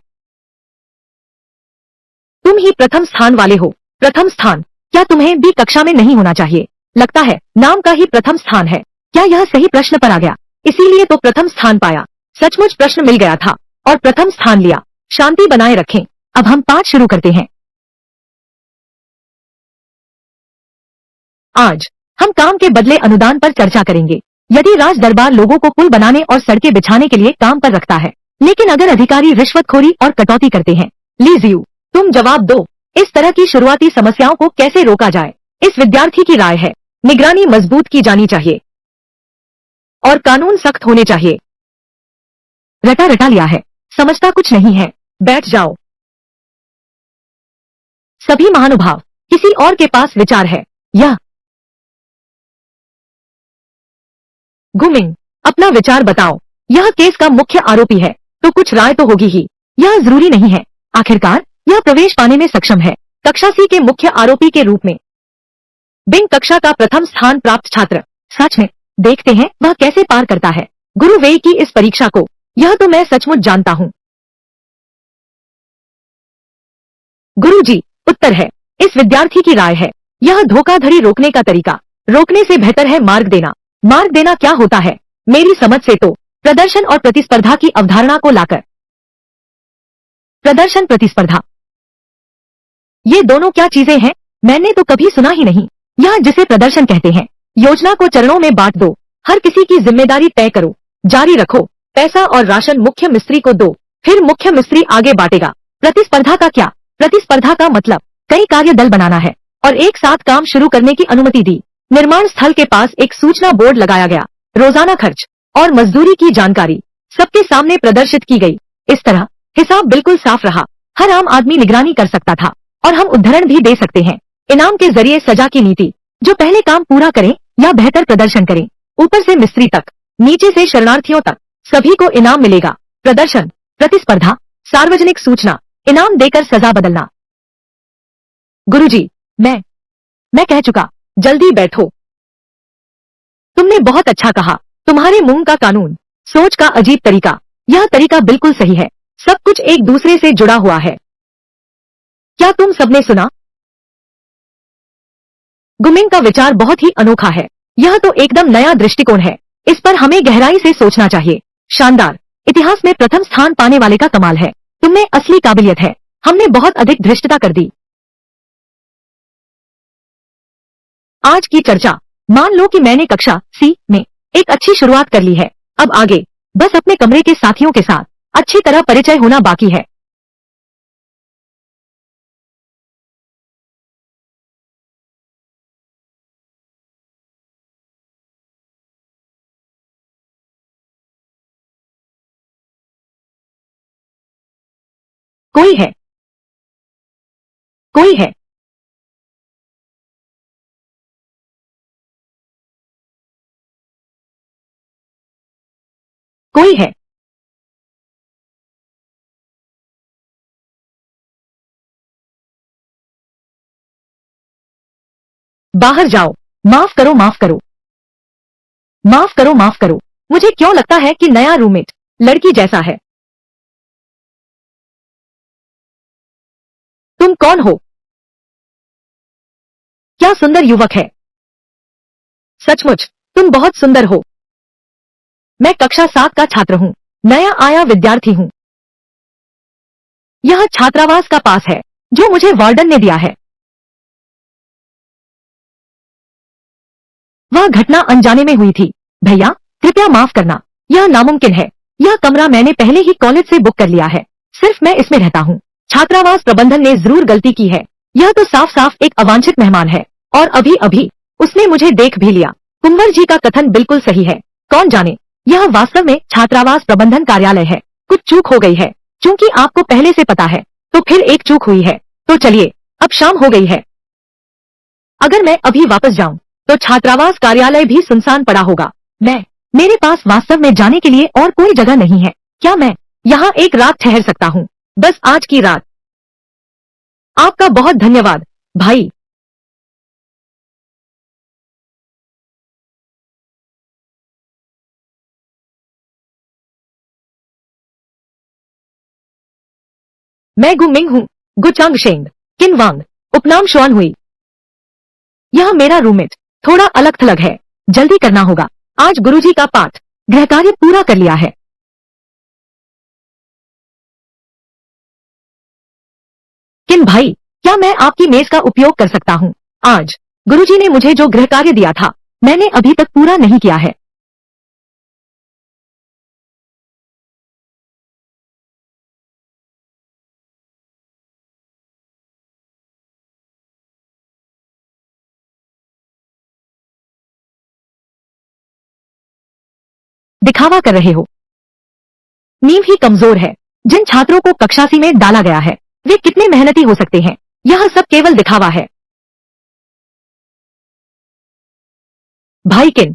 तुम ही प्रथम स्थान वाले हो। प्रथम स्थान? क्या तुम्हें भी कक्षा में नहीं होना चाहिए? लगता है नाम का ही प्रथम स्थान है। क्या यह सही प्रश्न पर आ गया, इसीलिए तो प्रथम स्थान पाया? सचमुच प्रश्न मिल गया था और प्रथम स्थान लिया। शांति बनाए रखें। अब हम पाठ शुरू करते हैं। आज हम काम के बदले अनुदान पर चर्चा करेंगे। यदि राज दरबार लोगों को पुल बनाने और सड़कें बिछाने के लिए काम पर रखता है, लेकिन अगर अधिकारी रिश्वतखोरी और कटौती करते हैं, लीजिए तुम जवाब दो। इस तरह की शुरुआती समस्याओं को कैसे रोका जाए, इस विद्यार्थी की राय है। निगरानी मजबूत की जानी चाहिए और कानून सख्त होने चाहिए। रटा रटा लिया है, समझता कुछ नहीं है, बैठ जाओ। सभी महानुभाव, किसी और के पास विचार है? यह गुमिंग, अपना विचार बताओ। यह केस का मुख्य आरोपी है, तो कुछ राय तो होगी ही। यह जरूरी नहीं है, आखिरकार यह प्रवेश पाने में सक्षम है। कक्षा सी के मुख्य आरोपी के रूप में बिंग कक्षा का प्रथम स्थान प्राप्त छात्र। सच में, देखते हैं वह कैसे पार करता है गुरु वेई की इस परीक्षा को। यह तो मैं सचमुच जानता हूँ। गुरुजी, उत्तर है। इस विद्यार्थी की राय है, यह धोखाधड़ी रोकने का तरीका। रोकने से बेहतर है मार्ग देना। मार्ग देना क्या होता है? मेरी समझ से तो प्रदर्शन और प्रतिस्पर्धा की अवधारणा को लाकर। प्रदर्शन, प्रतिस्पर्धा, ये दोनों क्या चीजें हैं? मैंने तो कभी सुना ही नहीं। यह जिसे प्रदर्शन कहते हैं, योजना को चरणों में बांट दो, हर किसी की जिम्मेदारी तय करो, जारी रखो, पैसा और राशन मुख्य मिस्त्री को दो, फिर मुख्य मिस्त्री आगे बांटेगा। प्रतिस्पर्धा का क्या? प्रतिस्पर्धा का मतलब कई कार्य दल बनाना है और एक साथ काम शुरू करने की अनुमति दी। निर्माण स्थल के पास एक सूचना बोर्ड लगाया गया, रोजाना खर्च और मजदूरी की जानकारी सबके सामने प्रदर्शित की गई। इस तरह हिसाब बिल्कुल साफ रहा, हर आम आदमी निगरानी कर सकता था। और हम उदाहरण भी दे सकते हैं, इनाम के जरिए सजा की नीति। जो पहले काम पूरा करें या बेहतर प्रदर्शन करें, ऊपर से मिस्त्री तक, नीचे से शरणार्थियों तक, सभी को इनाम मिलेगा। प्रदर्शन, प्रतिस्पर्धा, सार्वजनिक सूचना, इनाम देकर सजा बदलना। गुरुजी, मैं कह चुका, जल्दी बैठो। तुमने बहुत अच्छा कहा। तुम्हारे मुंह का कानून, सोच का अजीब तरीका, यह तरीका बिल्कुल सही है। सब कुछ एक दूसरे से जुड़ा हुआ है। क्या तुम सबने सुना? गुमिंग का विचार बहुत ही अनोखा है। यह तो एकदम नया दृष्टिकोण है। इस पर हमें गहराई से सोचना चाहिए। शानदार, इतिहास में प्रथम स्थान पाने वाले का कमाल है। तुमने असली काबिलियत है। हमने बहुत अधिक धृष्टता कर दी। आज की चर्चा, मान लो कि मैंने कक्षा सी में एक अच्छी शुरुआत कर ली है। अब आगे बस अपने कमरे के साथियों के साथ अच्छी तरह परिचय होना बाकी है। कोई है? कोई है? कोई है? बाहर जाओ। माफ करो, माफ करो, माफ करो, माफ करो। मुझे क्यों लगता है कि नया रूममेट लड़की जैसा है? तुम कौन हो? क्या सुंदर युवक है। सचमुच, तुम बहुत सुंदर हो। मैं कक्षा 7 का छात्र हूँ, नया आया विद्यार्थी हूँ। यह छात्रावास का पास है जो मुझे वार्डन ने दिया है। वह घटना अनजाने में हुई थी। भैया, कृपया माफ करना, यह नामुमकिन है। यह कमरा मैंने पहले ही कॉलेज से बुक कर लिया है। सिर्फ मैं इसमें रहता हूँ। छात्रावास प्रबंधन ने जरूर गलती की है। यह तो साफ साफ एक अवांछित मेहमान है और अभी अभी उसने मुझे देख भी लिया। कुंवर जी का कथन बिल्कुल सही है। कौन जाने, यह वास्तव में छात्रावास प्रबंधन कार्यालय है। कुछ चूक हो गई है। चूंकि आपको पहले से पता है, तो फिर एक चूक हुई है। तो चलिए, अब शाम हो गई है। अगर मैं अभी वापस जाऊं, तो छात्रावास कार्यालय भी सुनसान पड़ा होगा। मेरे पास वास्तव में जाने के लिए और कोई जगह नहीं है। क्या मैं यहाँ एक रात ठहर सकता हूँ? बस आज की रात। आपका बहुत धन्यवाद, भाई। मैं गु मिंग हूँ। गुचांग शेंग, किन वांग, उपनाम शुआन हुई। यह मेरा रूममेट थोड़ा अलग थलग है। जल्दी करना होगा। आज गुरुजी का पाठ गृह कार्य पूरा कर लिया है। किन भाई, क्या मैं आपकी मेज का उपयोग कर सकता हूँ? आज गुरुजी ने मुझे जो गृह कार्य दिया था मैंने अभी तक पूरा नहीं किया है। दिखावा कर रहे हो। नींव ही कमजोर है। जिन छात्रों को कक्षा सी में डाला गया है वे कितने मेहनती हो सकते हैं। यह सब केवल दिखावा है। भाई किन,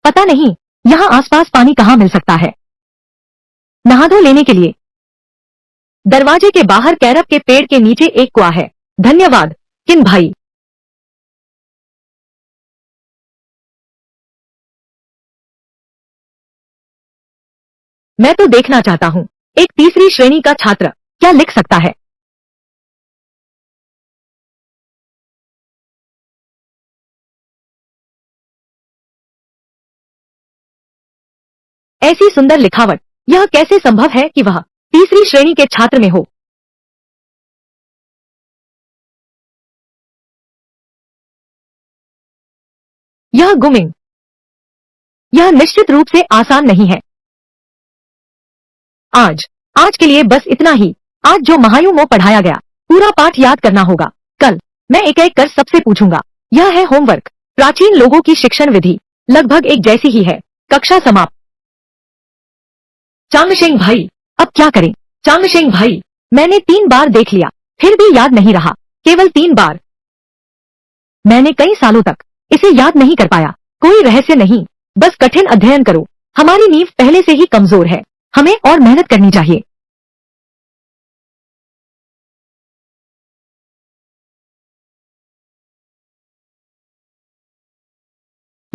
पता नहीं यहाँ आसपास पानी कहाँ मिल सकता है। नहा धो लेने के लिए दरवाजे के बाहर कैरब के पेड़ के नीचे एक कुआं है। धन्यवाद किन भाई। मैं तो देखना चाहता हूँ एक तीसरी श्रेणी का छात्र क्या लिख सकता है। ऐसी सुंदर लिखावट, यह कैसे संभव है कि वह तीसरी श्रेणी के छात्र में हो। यह गुमिंग, यह निश्चित रूप से आसान नहीं है। आज आज के लिए बस इतना ही। आज जो महायुमो पढ़ाया गया पूरा पाठ याद करना होगा। कल मैं एक एक कर सबसे पूछूंगा। यह है होमवर्क। प्राचीन लोगों की शिक्षण विधि लगभग एक जैसी ही है। कक्षा समाप्त। चांगशेंग भाई, अब क्या करें। चांगशेंग भाई, मैंने 3 बार देख लिया फिर भी याद नहीं रहा। केवल 3 बार। मैंने कई सालों तक इसे याद नहीं कर पाया। कोई रहस्य नहीं, बस कठिन अध्ययन करो। हमारी नींव पहले से ही कमजोर है। हमें और मेहनत करनी चाहिए।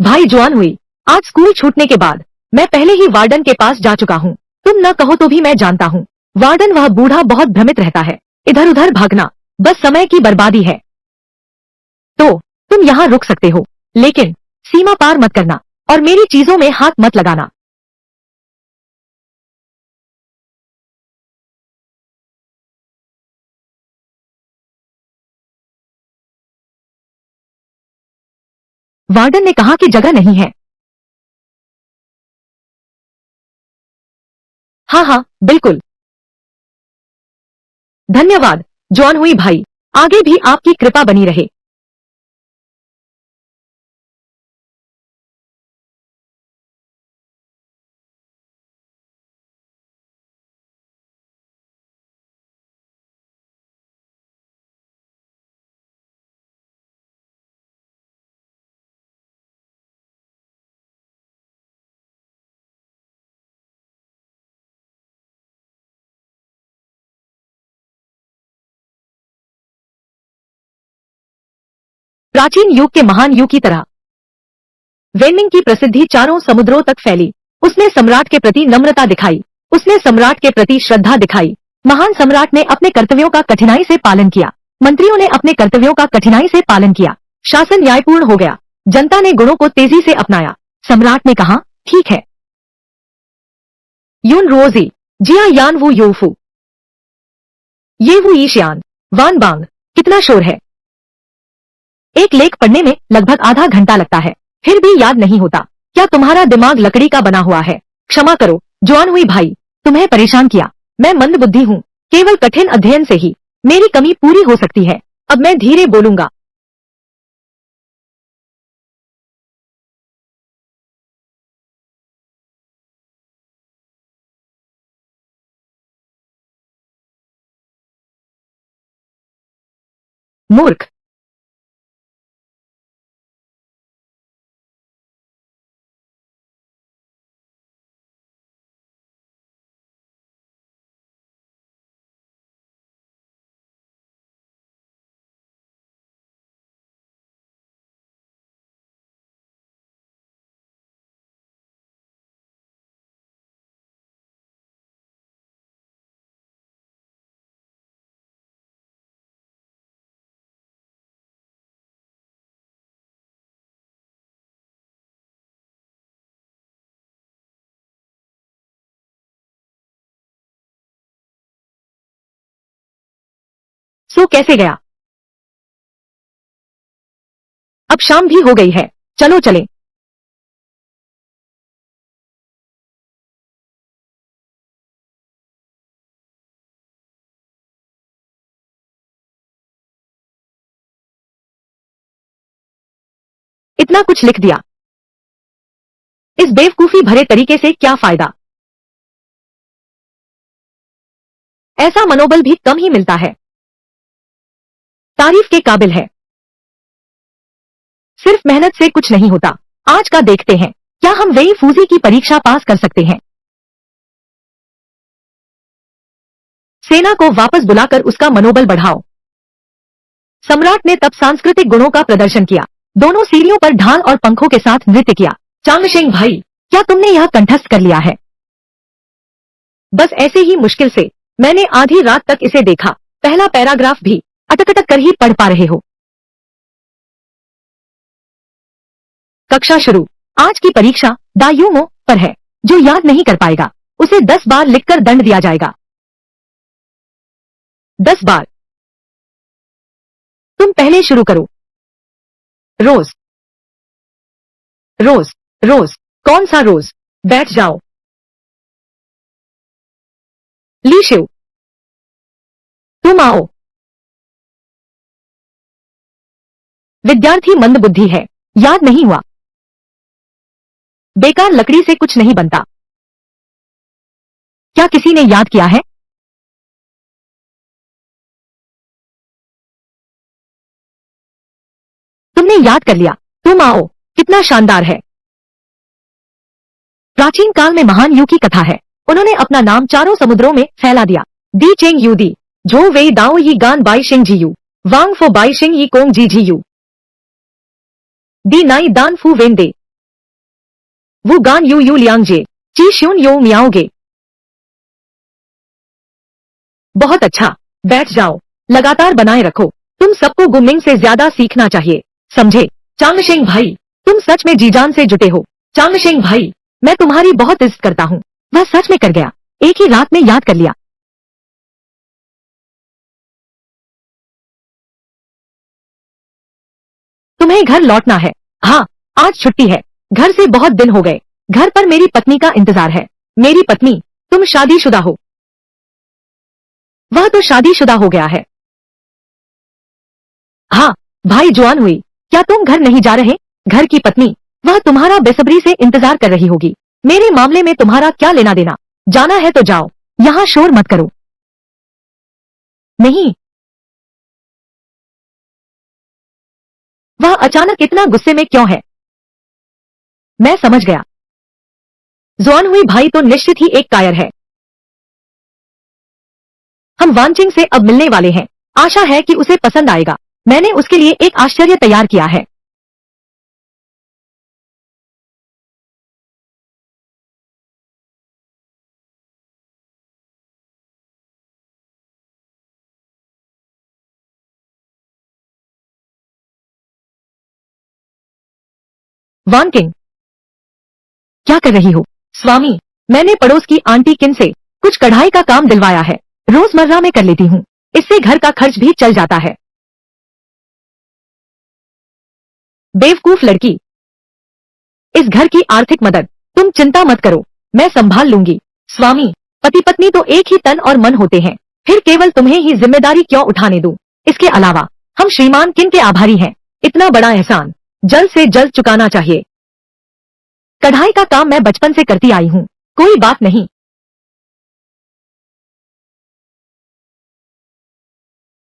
भाई जुआन हुई, आज स्कूल छूटने के बाद मैं पहले ही वार्डन के पास जा चुका हूँ। तुम न कहो तो भी मैं जानता हूँ। वार्डन वह बूढ़ा बहुत भ्रमित रहता है। इधर उधर भागना बस समय की बर्बादी है। तो तुम यहाँ रुक सकते हो, लेकिन सीमा पार मत करना और मेरी चीजों में हाथ मत लगाना। वार्डन ने कहा कि जगह नहीं है। हाँ हाँ बिल्कुल। धन्यवाद जॉन हुई भाई। आगे भी आपकी कृपा बनी रहे। प्राचीन युग के महान युग की तरह वेनमिंग की प्रसिद्धि चारों समुद्रों तक फैली। उसने सम्राट के प्रति नम्रता दिखाई। उसने सम्राट के प्रति श्रद्धा दिखाई। महान सम्राट ने अपने कर्तव्यों का कठिनाई से पालन किया। मंत्रियों ने अपने कर्तव्यों का कठिनाई से पालन किया। शासन न्यायपूर्ण हो गया। जनता ने गुणों को तेजी से अपनाया। सम्राट ने कहा, ठीक है। यून रोजी, जिया यान वू योफू, ये वो ईशियान, वान बांग। कितना शोर है। एक लेख पढ़ने में लगभग आधा घंटा लगता है, फिर भी याद नहीं होता। क्या तुम्हारा दिमाग लकड़ी का बना हुआ है। क्षमा करो जॉन हुई भाई, तुम्हें परेशान किया। मैं मंदबुद्धि हूँ। केवल कठिन अध्ययन से ही मेरी कमी पूरी हो सकती है। अब मैं धीरे बोलूंगा। मूर्ख। सो कैसे गया। अब शाम भी हो गई है, चलो चलें। इतना कुछ लिख दिया, इस बेवकूफी भरे तरीके से क्या फायदा। ऐसा मनोबल भी कम ही मिलता है। तारीफ के काबिल है। सिर्फ मेहनत से कुछ नहीं होता। आज का देखते हैं, क्या हम वेई फूजी की परीक्षा पास कर सकते हैं। सेना को वापस बुलाकर उसका मनोबल बढ़ाओ। सम्राट ने तब सांस्कृतिक गुणों का प्रदर्शन किया। दोनों सीढ़ियों पर ढाल और पंखों के साथ नृत्य किया। चांगशेंग भाई, क्या तुमने यह कंठस्थ कर लिया है? बस ऐसे ही मुश्किल से। मैंने आधी रात तक इसे देखा। पहला पैराग्राफ भी अटक कर ही पढ़ पा रहे हो। कक्षा शुरू। आज की परीक्षा दायूमो पर है। जो याद नहीं कर पाएगा उसे 10 बार लिखकर दंड दिया जाएगा। 10 बार। तुम पहले शुरू करो। रोज रोज रोज। कौन सा रोज? बैठ जाओ। लीशिव, तुम आओ। विद्यार्थी मंदबुद्धि है, याद नहीं हुआ। बेकार लकड़ी से कुछ नहीं बनता। क्या किसी ने याद किया है? तुमने याद कर लिया। तुम आओ। कितना शानदार है। प्राचीन काल में महान यू की कथा है। उन्होंने अपना नाम चारों समुद्रों में फैला दिया। दी चेंग यू दी, जो वे दाओ यी गान बाई शिंग जी यू, वांग फो बाई शिंग यी कोंग जी जी यू, दी नाई दान फू वेन दे, वो गान यू यू लियांग जे, ची श्यून यो मियाओगे। बहुत अच्छा, बैठ जाओ। लगातार बनाए रखो। तुम सबको गुमिंग से ज्यादा सीखना चाहिए, समझे? चांगशेंग भाई, तुम सच में जीजान से जुटे हो। चांगशेंग भाई, मैं तुम्हारी बहुत इज्जत करता हूँ। वह सच में कर गया। एक ही रात में याद कर लिया। तुम्हें घर लौटना है। हाँ, आज छुट्टी है। घर से बहुत दिन हो गए। घर पर मेरी पत्नी का इंतजार है। मेरी पत्नी? तुम शादीशुदा हो? वह तो शादीशुदा हो गया है। हाँ, भाई जवान हुई। क्या तुम घर नहीं जा रहे? घर की पत्नी? वह तुम्हारा बेसब्री से इंतजार कर रही होगी। मेरे मामले में तुम्हारा क्या लेना देना? जाना है तो जाओ, यहाँ शोर मत करो। नहीं। वह अचानक इतना गुस्से में क्यों है? मैं समझ गया। जवान हुई भाई तो निश्चित ही एक कायर है। हम वानचिंग से अब मिलने वाले हैं। आशा है कि उसे पसंद आएगा। मैंने उसके लिए एक आश्चर्य तैयार किया है। वान किंग, क्या कर रही हो? स्वामी, मैंने पड़ोस की आंटी किन से कुछ कढ़ाई का काम दिलवाया है। रोजमर्रा में कर लेती हूँ। इससे घर का खर्च भी चल जाता है। बेवकूफ लड़की। इस घर की आर्थिक मदद तुम चिंता मत करो, मैं संभाल लूंगी। स्वामी, पति पत्नी तो एक ही तन और मन होते हैं, फिर केवल तुम्हें ही जिम्मेदारी क्यों उठाने दूं? इसके अलावा हम श्रीमान किन के आभारी हैं। इतना बड़ा एहसान जल्द से जल्द चुकाना चाहिए। कढ़ाई का काम मैं बचपन से करती आई हूँ, कोई बात नहीं।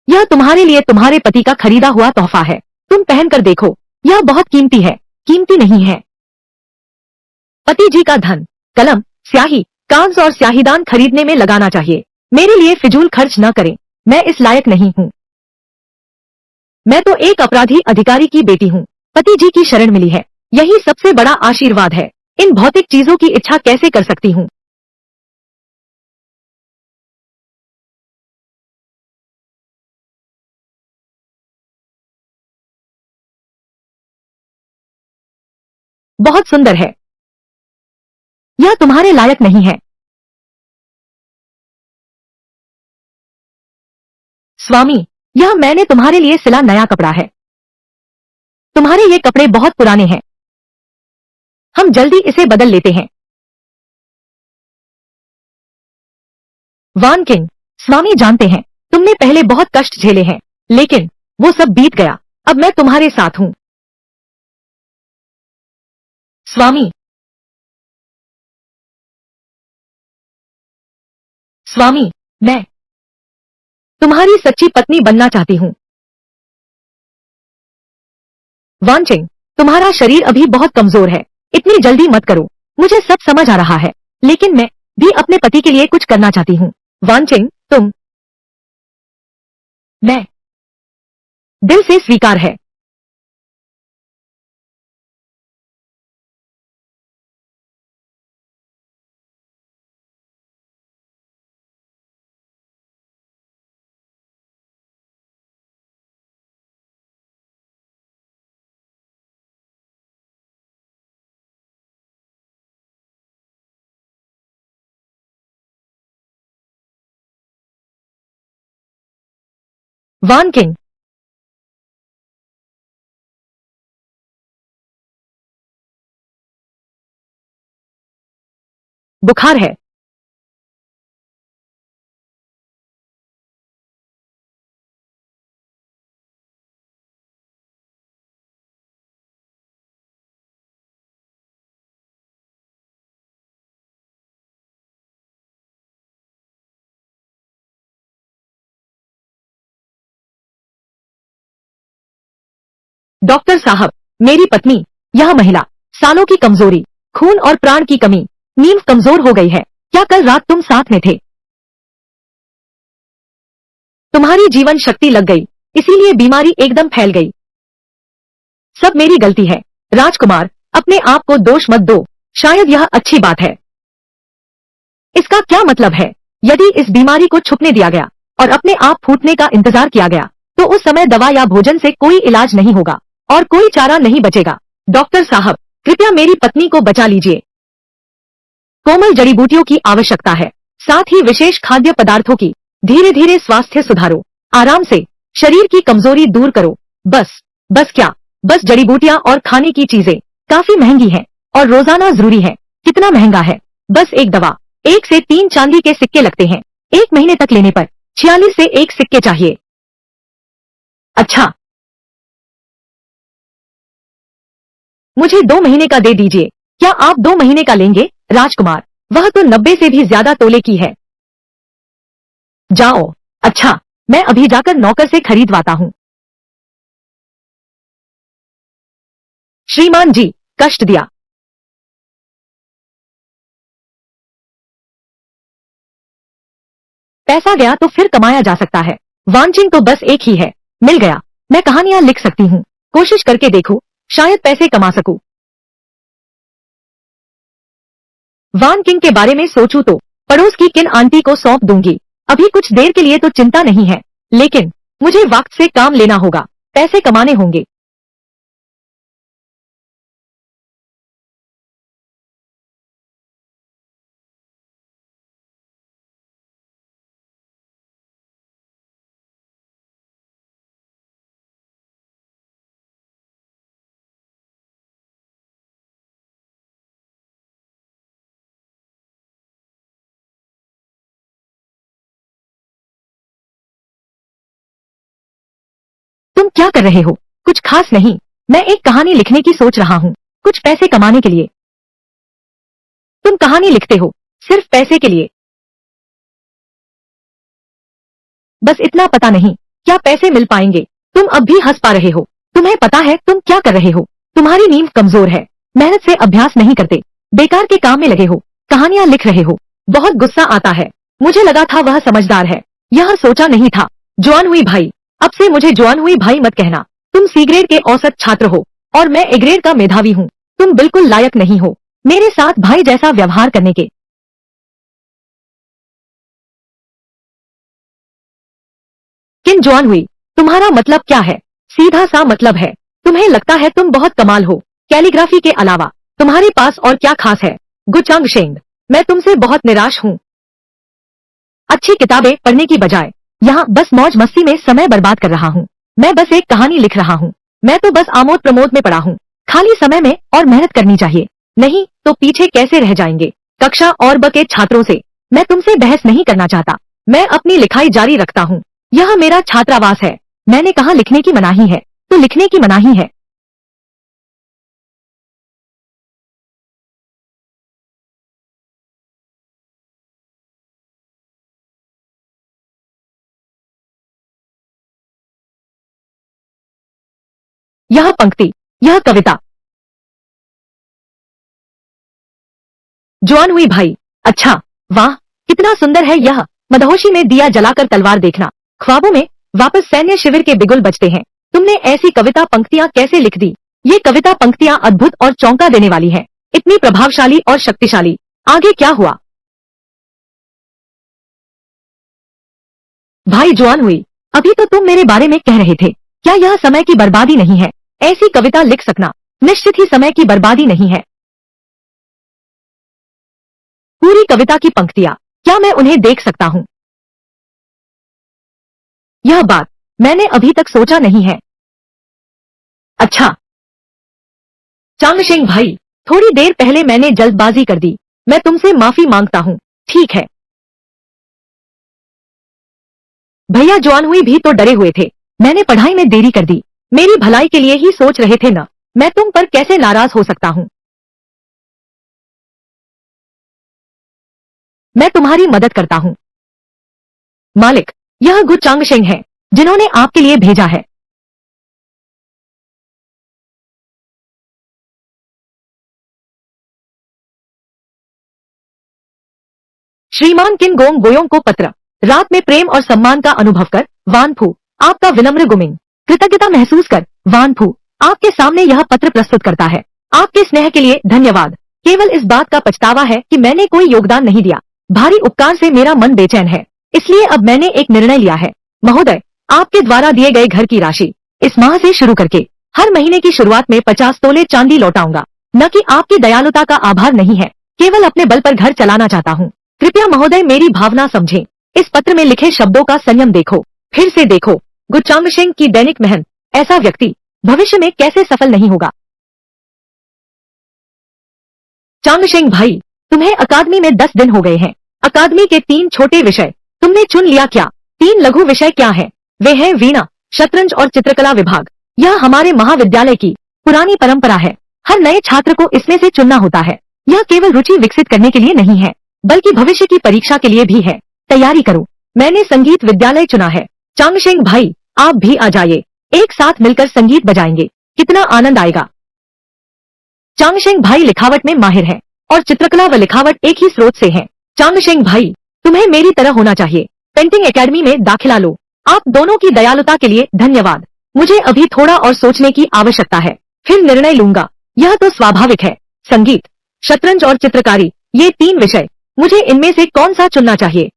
यह तुम्हारे लिए तुम्हारे पति का खरीदा हुआ तोहफा है। तुम पहनकर देखो, यह बहुत कीमती है। कीमती नहीं है। पति जी का धन कलम, स्याही, कागज और स्याहीदान खरीदने में लगाना चाहिए। मेरे लिए फिजूल खर्च न करें। मैं इस लायक नहीं हूँ। मैं तो एक अपराधी अधिकारी की बेटी हूँ। पति जी की शरण मिली है, यही सबसे बड़ा आशीर्वाद है। इन भौतिक चीजों की इच्छा कैसे कर सकती हूँ? बहुत सुंदर है। यह तुम्हारे लायक नहीं है। स्वामी, यह मैंने तुम्हारे लिए सिला नया कपड़ा है। तुम्हारे ये कपड़े बहुत पुराने हैं, हम जल्दी इसे बदल लेते हैं। वान किंग, स्वामी जानते हैं तुमने पहले बहुत कष्ट झेले हैं, लेकिन वो सब बीत गया, अब मैं तुम्हारे साथ हूं। स्वामी, स्वामी, मैं तुम्हारी सच्ची पत्नी बनना चाहती हूं। वान चिंग, तुम्हारा शरीर अभी बहुत कमजोर है, इतनी जल्दी मत करो। मुझे सब समझ आ रहा है, लेकिन मैं भी अपने पति के लिए कुछ करना चाहती हूँ। वान चिंग, मैं दिल से स्वीकार है। वान किंग, बुखार है। डॉक्टर साहब, मेरी पत्नी, यह महिला, सालों की कमजोरी, खून और प्राण की कमी, नींद कमजोर हो गई है। क्या कल रात तुम साथ में थे? तुम्हारी जीवन शक्ति लग गई, इसीलिए बीमारी एकदम फैल गई। सब मेरी गलती है। राजकुमार, अपने आप को दोष मत दो, शायद यह अच्छी बात है। इसका क्या मतलब है? यदि इस बीमारी को छुपने दिया गया और अपने आप फूटने का इंतजार किया गया, तो उस समय दवा या भोजन से कोई इलाज नहीं होगा और कोई चारा नहीं बचेगा। डॉक्टर साहब, कृपया मेरी पत्नी को बचा लीजिए। कोमल जड़ी बूटियों की आवश्यकता है, साथ ही विशेष खाद्य पदार्थों की। धीरे धीरे स्वास्थ्य सुधारो, आराम से, शरीर की कमजोरी दूर करो। बस क्या, बस जड़ी बूटियां और खाने की चीजें काफी महंगी हैं और रोजाना जरूरी है। कितना महंगा है? बस एक दवा, 1 से 3 चांदी के सिक्के लगते हैं। 1 महीने तक लेने पर 46 से 1 सिक्के चाहिए। अच्छा, मुझे 2 महीने का दे दीजिए। क्या आप 2 महीने का लेंगे? राजकुमार, वह तो 90 से भी ज्यादा तोले की है। जाओ। अच्छा, मैं अभी जाकर नौकर से खरीदवाता हूँ। श्रीमान जी, कष्ट दिया। पैसा गया तो फिर कमाया जा सकता है। वांचिंग तो बस एक ही है। मिल गया। मैं कहानियां लिख सकती हूँ। कोशिश करके देखो, शायद पैसे कमा सकूं। वान किंग के बारे में सोचूं तो पड़ोस की किन आंटी को सौंप दूंगी। अभी कुछ देर के लिए तो चिंता नहीं है, लेकिन मुझे वक्त से काम लेना होगा, पैसे कमाने होंगे। तुम क्या कर रहे हो? कुछ खास नहीं, मैं एक कहानी लिखने की सोच रहा हूँ, कुछ पैसे कमाने के लिए। तुम कहानी लिखते हो सिर्फ पैसे के लिए? बस इतना पता नहीं क्या पैसे मिल पाएंगे। तुम अब भी हंस पा रहे हो। तुम्हें पता है तुम क्या कर रहे हो? तुम्हारी नींद कमजोर है, मेहनत से अभ्यास नहीं करते, बेकार के काम में लगे हो, कहानियां लिख रहे हो। बहुत गुस्सा आता है। मुझे लगा था वह समझदार है, यह सोचा नहीं था। जवान हुई भाई, अब से मुझे जवान हुई भाई मत कहना। तुम सी ग्रेड के औसत छात्र हो और मैं ए ग्रेड का मेधावी हूँ। तुम बिल्कुल लायक नहीं हो मेरे साथ भाई जैसा व्यवहार करने के। किन जॉन हुई, तुम्हारा मतलब क्या है? सीधा सा मतलब है, तुम्हें लगता है तुम बहुत कमाल हो। कैलीग्राफी के अलावा तुम्हारे पास और क्या खास है? गुचांग शेंग, मैं तुमसे बहुत निराश हूँ। अच्छी किताबें पढ़ने की बजाय यहाँ बस मौज मस्ती में समय बर्बाद कर रहा हूँ। मैं बस एक कहानी लिख रहा हूँ। मैं तो बस आमोद प्रमोद में पड़ा हूँ। खाली समय में और मेहनत करनी चाहिए, नहीं तो पीछे कैसे रह जाएंगे। कक्षा और ब के छात्रों से मैं तुमसे बहस नहीं करना चाहता। मैं अपनी लिखाई जारी रखता हूँ। यह मेरा छात्रावास है। मैंने कहा लिखने की मनाही है तो लिखने की मनाही है। यह पंक्ति, यह कविता। जवान हुई भाई, अच्छा, वाह, कितना सुंदर है यह। मदहोशी में दिया जलाकर तलवार देखना, ख्वाबों में वापस सैन्य शिविर के बिगुल बजते हैं। तुमने ऐसी कविता पंक्तियां कैसे लिख दी? ये कविता पंक्तियां अद्भुत और चौंका देने वाली हैं, इतनी प्रभावशाली और शक्तिशाली। आगे क्या हुआ? भाई जवान हुई, अभी तो तुम मेरे बारे में कह रहे थे, क्या यह समय की बर्बादी नहीं है? ऐसी कविता लिख सकना निश्चित ही समय की बर्बादी नहीं है। पूरी कविता की पंक्तियां, क्या मैं उन्हें देख सकता हूँ? यह बात मैंने अभी तक सोचा नहीं है। अच्छा, चांगशेंग भाई, थोड़ी देर पहले मैंने जल्दबाजी कर दी, मैं तुमसे माफी मांगता हूँ। ठीक है भैया, जवान हुई भी तो डरे हुए थे, मैंने पढ़ाई में देरी कर दी। मेरी भलाई के लिए ही सोच रहे थे ना, मैं तुम पर कैसे नाराज हो सकता हूँ। मैं तुम्हारी मदद करता हूँ। मालिक, यह गु चांगशेंग है, जिन्होंने आपके लिए भेजा है। श्रीमान किन गोंग गोयोंग को पत्र। रात में प्रेम और सम्मान का अनुभव कर वानफू आपका विनम्र गुमिंग कृतज्ञता महसूस कर वानफू आपके सामने यह पत्र प्रस्तुत करता है। आपके स्नेह के लिए धन्यवाद। केवल इस बात का पछतावा है कि मैंने कोई योगदान नहीं दिया। भारी उपकार से मेरा मन बेचैन है, इसलिए अब मैंने एक निर्णय लिया है। महोदय, आपके द्वारा दिए गए घर की राशि इस माह से शुरू करके हर महीने की शुरुआत में 50 तोले चांदी लौटाऊंगा। न कि आपकी दयालुता का आभार नहीं है, केवल अपने बल पर घर चलाना चाहता हूँ। कृपया महोदय मेरी भावना समझें। इस पत्र में लिखे शब्दों का संयम देखो, फिर से देखो। गुचांगशेंग की दैनिक मेहनत, ऐसा व्यक्ति भविष्य में कैसे सफल नहीं होगा। चांगशेंग भाई, तुम्हें अकादमी में 10 दिन हो गए हैं। अकादमी के 3 छोटे विषय तुमने चुन लिया क्या? 3 लघु विषय क्या है? वे हैं वीणा, शतरंज और चित्रकला विभाग। यह हमारे महाविद्यालय की पुरानी परंपरा है। हर नए छात्र को इसमें से चुनना होता है। यह केवल रुचि विकसित करने के लिए नहीं है, बल्कि भविष्य की परीक्षा के लिए भी है। तैयारी करो। मैंने संगीत विद्यालय चुना है। चांगशेंग भाई, आप भी आ जाइए, एक साथ मिलकर संगीत बजाएंगे, कितना आनंद आएगा। चांगशेंग भाई लिखावट में माहिर है और चित्रकला व लिखावट एक ही स्रोत से है। चांगशेंग भाई, तुम्हें मेरी तरह होना चाहिए। पेंटिंग एकेडमी में दाखिला लो। आप दोनों की दयालुता के लिए धन्यवाद। मुझे अभी थोड़ा और सोचने की आवश्यकता है, फिर निर्णय लूंगा। यह तो स्वाभाविक है। संगीत, शतरंज और चित्रकारी, ये 3 विषय, मुझे इनमें से कौन सा चुनना चाहिए?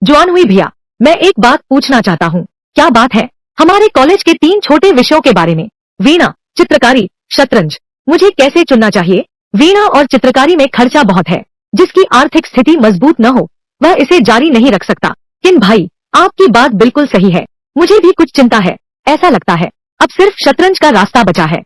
जवान हुई भैया, मैं एक बात पूछना चाहता हूँ। क्या बात है? हमारे कॉलेज के 3 छोटे विषयों के बारे में, वीणा, चित्रकारी, शतरंज, मुझे कैसे चुनना चाहिए? वीणा और चित्रकारी में खर्चा बहुत है। जिसकी आर्थिक स्थिति मजबूत न हो, वह इसे जारी नहीं रख सकता। किन भाई, आपकी बात बिल्कुल सही है। मुझे भी कुछ चिंता है। ऐसा लगता है अब सिर्फ शतरंज का रास्ता बचा है।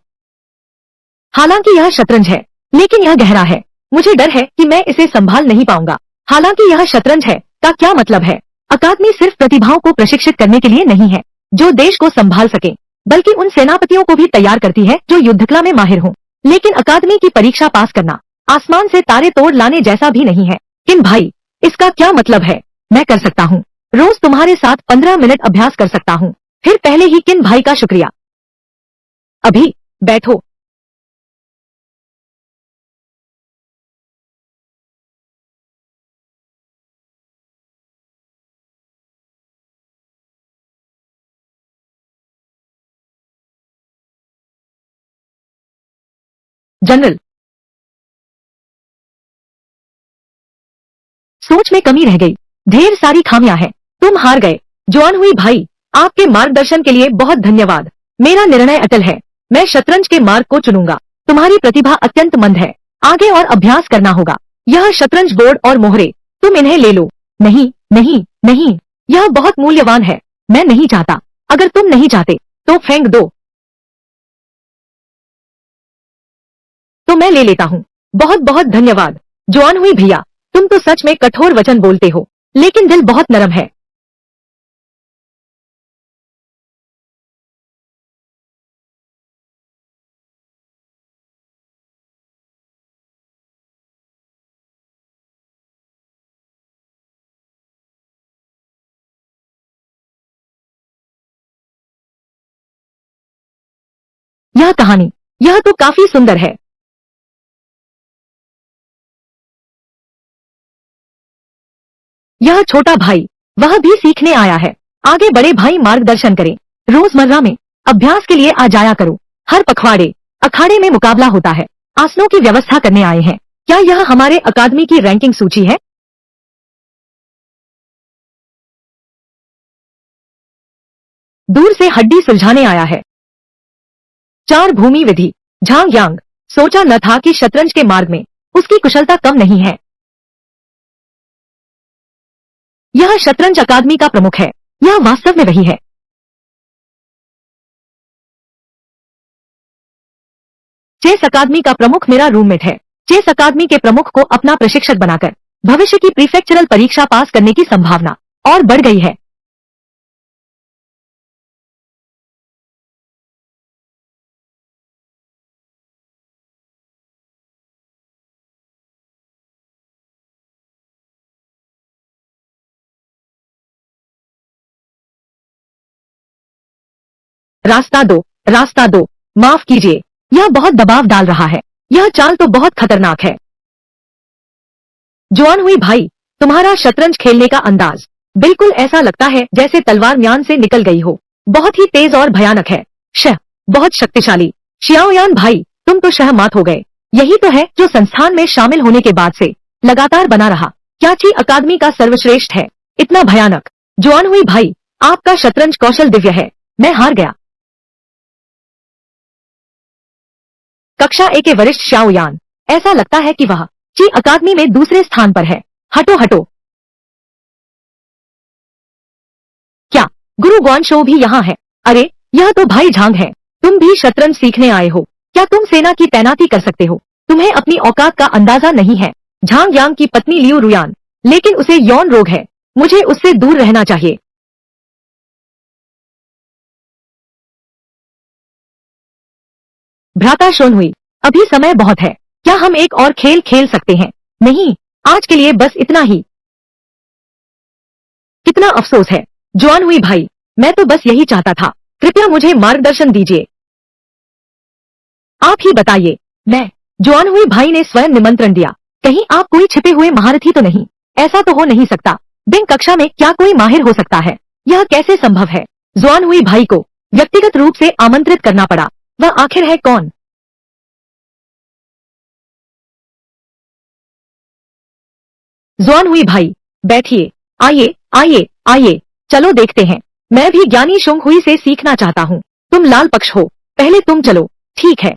हालांकि यह शतरंज है, लेकिन यह गहरा है। मुझे डर है कि मैं इसे संभाल नहीं पाऊंगा। हालांकि यह शतरंज है का क्या मतलब है? अकादमी सिर्फ प्रतिभाओं को प्रशिक्षित करने के लिए नहीं है जो देश को संभाल सके, बल्कि उन सेनापतियों को भी तैयार करती है जो युद्धकला में माहिर हों। लेकिन अकादमी की परीक्षा पास करना आसमान से तारे तोड़ लाने जैसा भी नहीं है। किन भाई, इसका क्या मतलब है? मैं कर सकता हूँ, रोज तुम्हारे साथ 15 मिनट अभ्यास कर सकता हूँ। फिर पहले ही किन भाई का शुक्रिया। अभी बैठो। जनरल, सोच में कमी रह गई, ढेर सारी खामियां हैं। तुम हार गए। जवान हुई भाई, आपके मार्गदर्शन के लिए बहुत धन्यवाद। मेरा निर्णय अटल है, मैं शतरंज के मार्ग को चुनूंगा। तुम्हारी प्रतिभा अत्यंत मंद है, आगे और अभ्यास करना होगा। यह शतरंज बोर्ड और मोहरे, तुम इन्हें ले लो। नहीं नहीं नहीं, यह बहुत मूल्यवान है। मैं नहीं चाहता अगर तुम नहीं चाहते तो फेंक दो, तो मैं ले लेता हूँ। बहुत बहुत धन्यवाद जवान हुई भैया, तुम तो सच में कठोर वचन बोलते हो, लेकिन दिल बहुत नरम है। यह कहानी, यह तो काफी सुंदर है। यह छोटा भाई, वह भी सीखने आया है। आगे बड़े भाई मार्गदर्शन करें। रोजमर्रा में अभ्यास के लिए आ जाया करो। हर पखवाड़े अखाड़े में मुकाबला होता है। आसनों की व्यवस्था करने आए हैं। क्या यह हमारे अकादमी की रैंकिंग सूची है? दूर से हड्डी सुलझाने आया है। चार भूमि विधि, झांग यांग। सोचा न था कि शतरंज के मार्ग में उसकी कुशलता कम नहीं है। यह शतरंज अकादमी का प्रमुख है। यह वास्तव में वही है। चेस अकादमी का प्रमुख मेरा रूममेट है। चेस अकादमी के प्रमुख को अपना प्रशिक्षक बनाकर भविष्य की प्रीफेक्चरल परीक्षा पास करने की संभावना और बढ़ गई है। रास्ता दो, रास्ता दो। माफ कीजिए, यह बहुत दबाव डाल रहा है। यह चाल तो बहुत खतरनाक है। जवान हुई भाई, तुम्हारा शतरंज खेलने का अंदाज बिल्कुल ऐसा लगता है जैसे तलवार म्यान से निकल गई हो। बहुत ही तेज और भयानक है। शह, बहुत शक्तिशाली। शियाओयान भाई, तुम तो शह मात हो गए। यही तो है जो संस्थान में शामिल होने के बाद से लगातार बना रहा। क्याची अकादमी का सर्वश्रेष्ठ है। इतना भयानक। जवान हुई भाई, आपका शतरंज कौशल दिव्य है। मैं हार गया। कक्षा ए के वरिष्ठ शाओयान, ऐसा लगता है कि वह ची अकादमी में दूसरे स्थान पर है। हटो हटो। क्या गुरु ग्वानशो भी यहाँ है? अरे, यह तो भाई झांग है। तुम भी शतरंज सीखने आए हो? क्या तुम सेना की तैनाती कर सकते हो? तुम्हें अपनी औकात का अंदाजा नहीं है। झांग यांग की पत्नी लियू रुयान, लेकिन उसे यौन रोग है। मुझे उससे दूर रहना चाहिए। भ्राता शोन हुई, अभी समय बहुत है। क्या हम एक और खेल खेल सकते हैं? नहीं, आज के लिए बस इतना ही। कितना अफसोस है। जवान हुई भाई, मैं तो बस यही चाहता था। कृपया मुझे मार्गदर्शन दीजिए। आप ही बताइए। मैं, जवान हुई भाई ने स्वयं निमंत्रण दिया। कहीं आप कोई छिपे हुए महारथी तो नहीं? ऐसा तो हो नहीं सकता। बिंग कक्षा में क्या कोई माहिर हो सकता है? यह कैसे संभव है? जवान हुई भाई को व्यक्तिगत रूप से आमंत्रित करना पड़ा। वह आखिर है कौन? जवान हुई भाई, बैठिए। आइए आइए आइए, चलो देखते हैं। मैं भी ज्ञानी शुंग हुई से सीखना चाहता हूँ। तुम लाल पक्ष हो, पहले तुम चलो। ठीक है।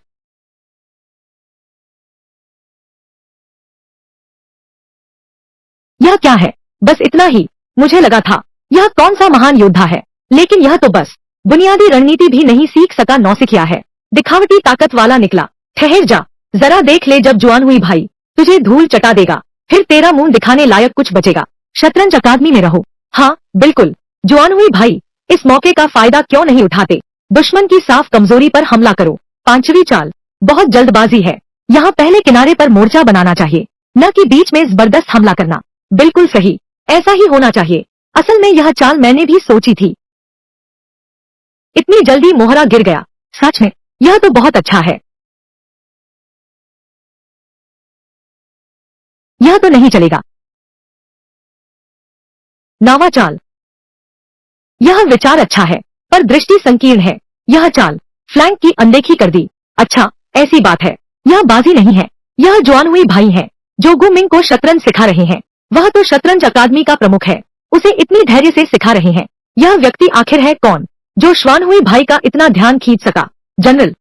यह क्या है? बस इतना ही। मुझे लगा था यह कौन सा महान योद्धा है, लेकिन यह तो बस बुनियादी रणनीति भी नहीं सीख सका, नौसिखिया है। दिखावटी ताकत वाला निकला। ठहर जा, जरा देख ले, जब जवान हुई भाई तुझे धूल चटा देगा, फिर तेरा मुंह दिखाने लायक कुछ बचेगा। शतरंज अकादमी में रहो। हाँ बिल्कुल। जवान हुई भाई, इस मौके का फायदा क्यों नहीं उठाते? दुश्मन की साफ कमजोरी पर हमला करो। पांचवी चाल, बहुत जल्दबाजी है। यहाँ पहले किनारे पर मोर्चा बनाना चाहिए, न कि बीच में जबरदस्त हमला करना। बिल्कुल सही, ऐसा ही होना चाहिए। असल में यह चाल मैंने भी सोची थी। इतनी जल्दी मोहरा गिर गया। सच में, यह तो बहुत अच्छा है। यह तो नहीं चलेगा। नावा चाल, यह विचार अच्छा है, पर दृष्टि संकीर्ण है। यह चाल फ्लैंक की अनदेखी कर दी। अच्छा, ऐसी बात है। यह बाजी नहीं है। यह जवान हुई भाई है जो गुमिंग को शतरंज सिखा रहे हैं। वह तो शतरंज अकादमी का प्रमुख है, उसे इतनी धैर्य से सिखा रहे हैं। यह व्यक्ति आखिर है कौन जो श्वान हुई भाई का इतना ध्यान खींच सका? जनरल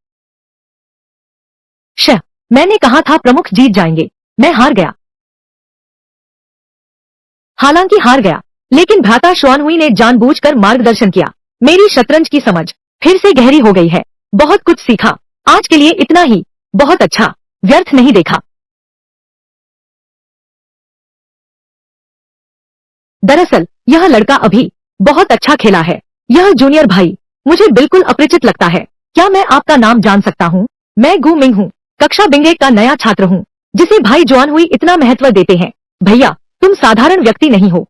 शह, मैंने कहा था प्रमुख जीत जाएंगे। मैं हार गया। हालांकि हार गया, लेकिन भ्राता श्वान हुई ने जानबूझकर मार्गदर्शन किया। मेरी शतरंज की समझ फिर से गहरी हो गई है। बहुत कुछ सीखा। आज के लिए इतना ही। बहुत अच्छा। व्यर्थ नहीं देखा। दरअसल यह लड़का अभी बहुत अच्छा खेला है। यह जूनियर भाई मुझे बिल्कुल अपरिचित लगता है। क्या मैं आपका नाम जान सकता हूँ? मैं गु मिंग हूँ, कक्षा बिंगे का नया छात्र हूँ, जिसे भाई जॉन हुई इतना महत्व देते हैं। भैया, तुम साधारण व्यक्ति नहीं हो।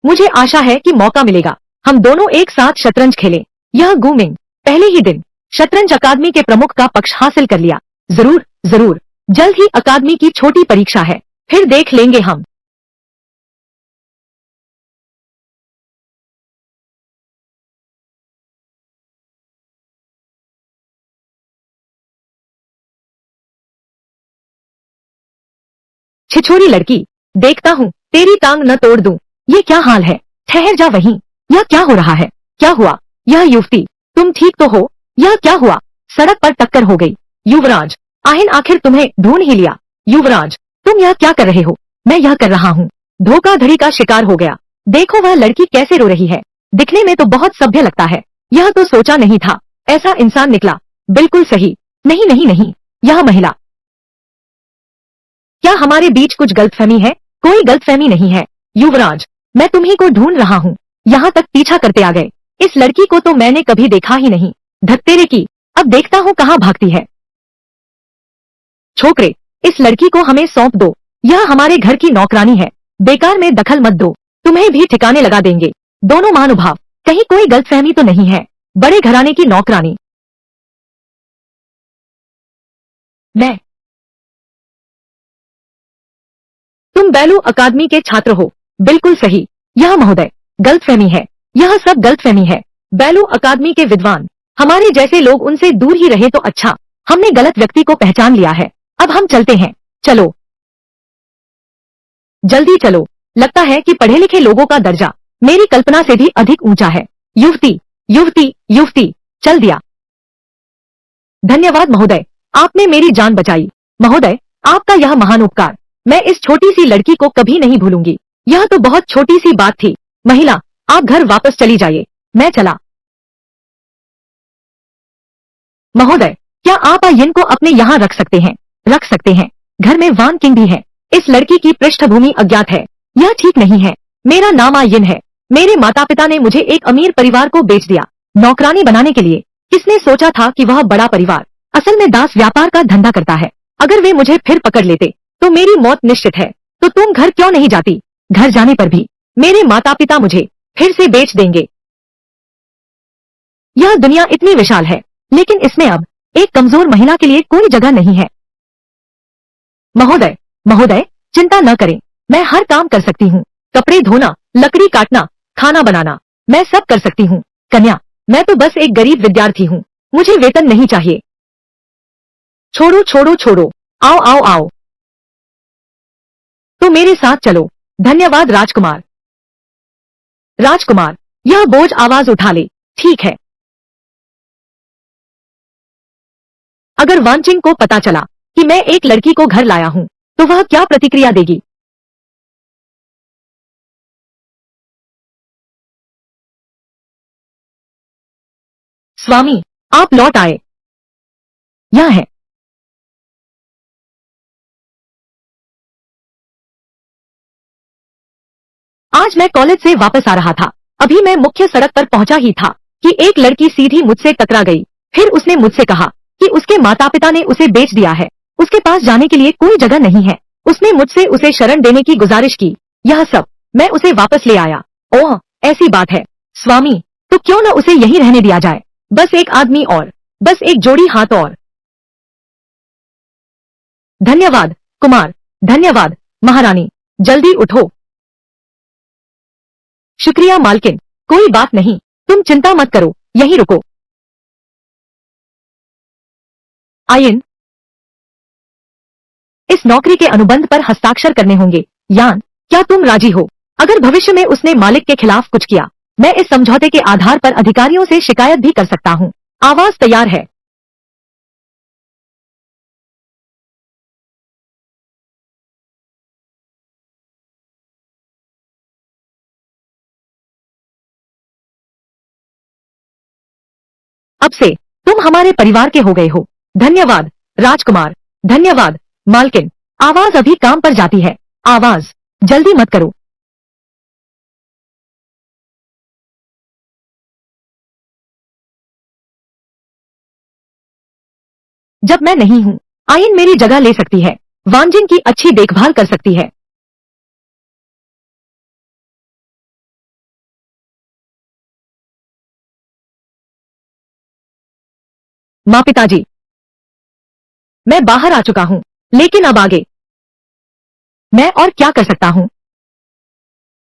मुझे आशा है कि मौका मिलेगा, हम दोनों एक साथ शतरंज खेलें। यह गु मिंग पहले ही दिन शतरंज अकादमी के प्रमुख का पक्ष हासिल कर लिया। जरूर जरूर, जल्द ही अकादमी की छोटी परीक्षा है, फिर देख लेंगे हम। छिछोरी लड़की, देखता हूँ तेरी टांग न तोड़ दूं। ये क्या हाल है? ठहर जा वहीं। यह क्या हो रहा है? क्या हुआ? यह युवती, तुम ठीक तो हो? यह क्या हुआ? सड़क पर टक्कर हो गई। युवराज, आहिन आखिर तुम्हें ढूंढ ही लिया। युवराज, तुम यह क्या कर रहे हो? मैं यह कर रहा हूँ, धोखाधड़ी का शिकार हो गया। देखो वह लड़की कैसे रो रही है। दिखने में तो बहुत सभ्य लगता है। यह तो सोचा नहीं था ऐसा इंसान निकला। बिल्कुल सही। नहीं नहीं नहीं, यह महिला। क्या हमारे बीच कुछ गलतफहमी है? कोई गलतफहमी नहीं है युवराज, मैं तुम्ही को ढूंढ रहा हूँ। यहाँ तक पीछा करते आ गए। इस लड़की को तो मैंने कभी देखा ही नहीं। धत्तेरे की, अब देखता हूँ कहाँ भागती है। छोकरे, इस लड़की को हमें सौंप दो। यह हमारे घर की नौकरानी है। बेकार में दखल मत दो, तुम्हें भी ठिकाने लगा देंगे। दोनों महानुभाव, कहीं कोई गलतफहमी तो नहीं है? बड़े घराने की नौकरानी। मैं, तुम बैलू अकादमी के छात्र हो? बिल्कुल सही। यह महोदय, गलतफहमी है। यह सब गलतफहमी है। बैलू अकादमी के विद्वान, हमारे जैसे लोग उनसे दूर ही रहे तो अच्छा। हमने गलत व्यक्ति को पहचान लिया है। अब हम चलते हैं। चलो जल्दी चलो। लगता है कि पढ़े लिखे लोगों का दर्जा मेरी कल्पना से भी अधिक ऊंचा है। युवती, युवती, युवती, चल दिया। धन्यवाद महोदय, आपने मेरी जान बचाई। महोदय, आपका यह महान उपकार मैं इस छोटी सी लड़की को कभी नहीं भूलूंगी। यह तो बहुत छोटी सी बात थी। महिला, आप घर वापस चली जाइए। मैं चला। महोदय, क्या आप आयन को अपने यहाँ रख सकते हैं? रख सकते हैं। घर में वान किंग भी है। इस लड़की की पृष्ठभूमि अज्ञात है। यह ठीक नहीं है। मेरा नाम आयन है। मेरे माता पिता ने मुझे एक अमीर परिवार को बेच दिया, नौकरानी बनाने के लिए। किसने सोचा था कि वह बड़ा परिवार असल में दास व्यापार का धंधा करता है। अगर वे मुझे फिर पकड़ लेते तो मेरी मौत निश्चित है। तो तुम घर क्यों नहीं जाती? घर जाने पर भी मेरे माता पिता मुझे फिर से बेच देंगे। यह दुनिया इतनी विशाल है, लेकिन इसमें अब एक कमजोर महिला के लिए कोई जगह नहीं है। महोदय, महोदय, चिंता न करें। मैं हर काम कर सकती हूँ। कपड़े धोना, लकड़ी काटना, खाना बनाना, मैं सब कर सकती हूँ। कन्या, मैं तो बस एक गरीब विद्यार्थी हूँ। मुझे वेतन नहीं चाहिए। छोड़ो छोड़ो छोड़ो, आओ आओ आओ, तो मेरे साथ चलो। धन्यवाद राजकुमार। राजकुमार, यह बोझ आवाज उठा ले। ठीक है। अगर वानचिंग को पता चला कि मैं एक लड़की को घर लाया हूँ, तो वह क्या प्रतिक्रिया देगी? स्वामी, आप लौट आए। यह है। आज मैं कॉलेज से वापस आ रहा था। अभी मैं मुख्य सड़क पर पहुंचा ही था कि एक लड़की सीधी मुझसे टकरा गई। फिर उसने मुझसे कहा कि उसके माता पिता ने उसे बेच दिया है। उसके पास जाने के लिए कोई जगह नहीं है। उसने मुझसे उसे शरण देने की गुजारिश की। यह सब मैं उसे वापस ले आया। ओह, ऐसी बात है। स्वामी, तो क्यों न उसे यहीं रहने दिया जाए? बस एक आदमी और, बस एक जोड़ी हाथ और। धन्यवाद कुमार, धन्यवाद महारानी। जल्दी उठो। शुक्रिया मालकिन। कोई बात नहीं, तुम चिंता मत करो, यहीं रुको। आयन, इस नौकरी के अनुबंध पर हस्ताक्षर करने होंगे। यान, क्या तुम राजी हो? अगर भविष्य में उसने मालिक के खिलाफ कुछ किया, मैं इस समझौते के आधार पर अधिकारियों से शिकायत भी कर सकता हूँ। आवाज तैयार है। अब से तुम हमारे परिवार के हो गए हो। धन्यवाद राजकुमार। धन्यवाद मालकिन। आवाज अभी काम पर जाती है। आवाज जल्दी मत करो। जब मैं नहीं हूँ आयन मेरी जगह ले सकती है। वांजिन की अच्छी देखभाल कर सकती है। माँ पिताजी, मैं बाहर आ चुका हूँ, लेकिन अब आगे मैं और क्या कर सकता हूँ?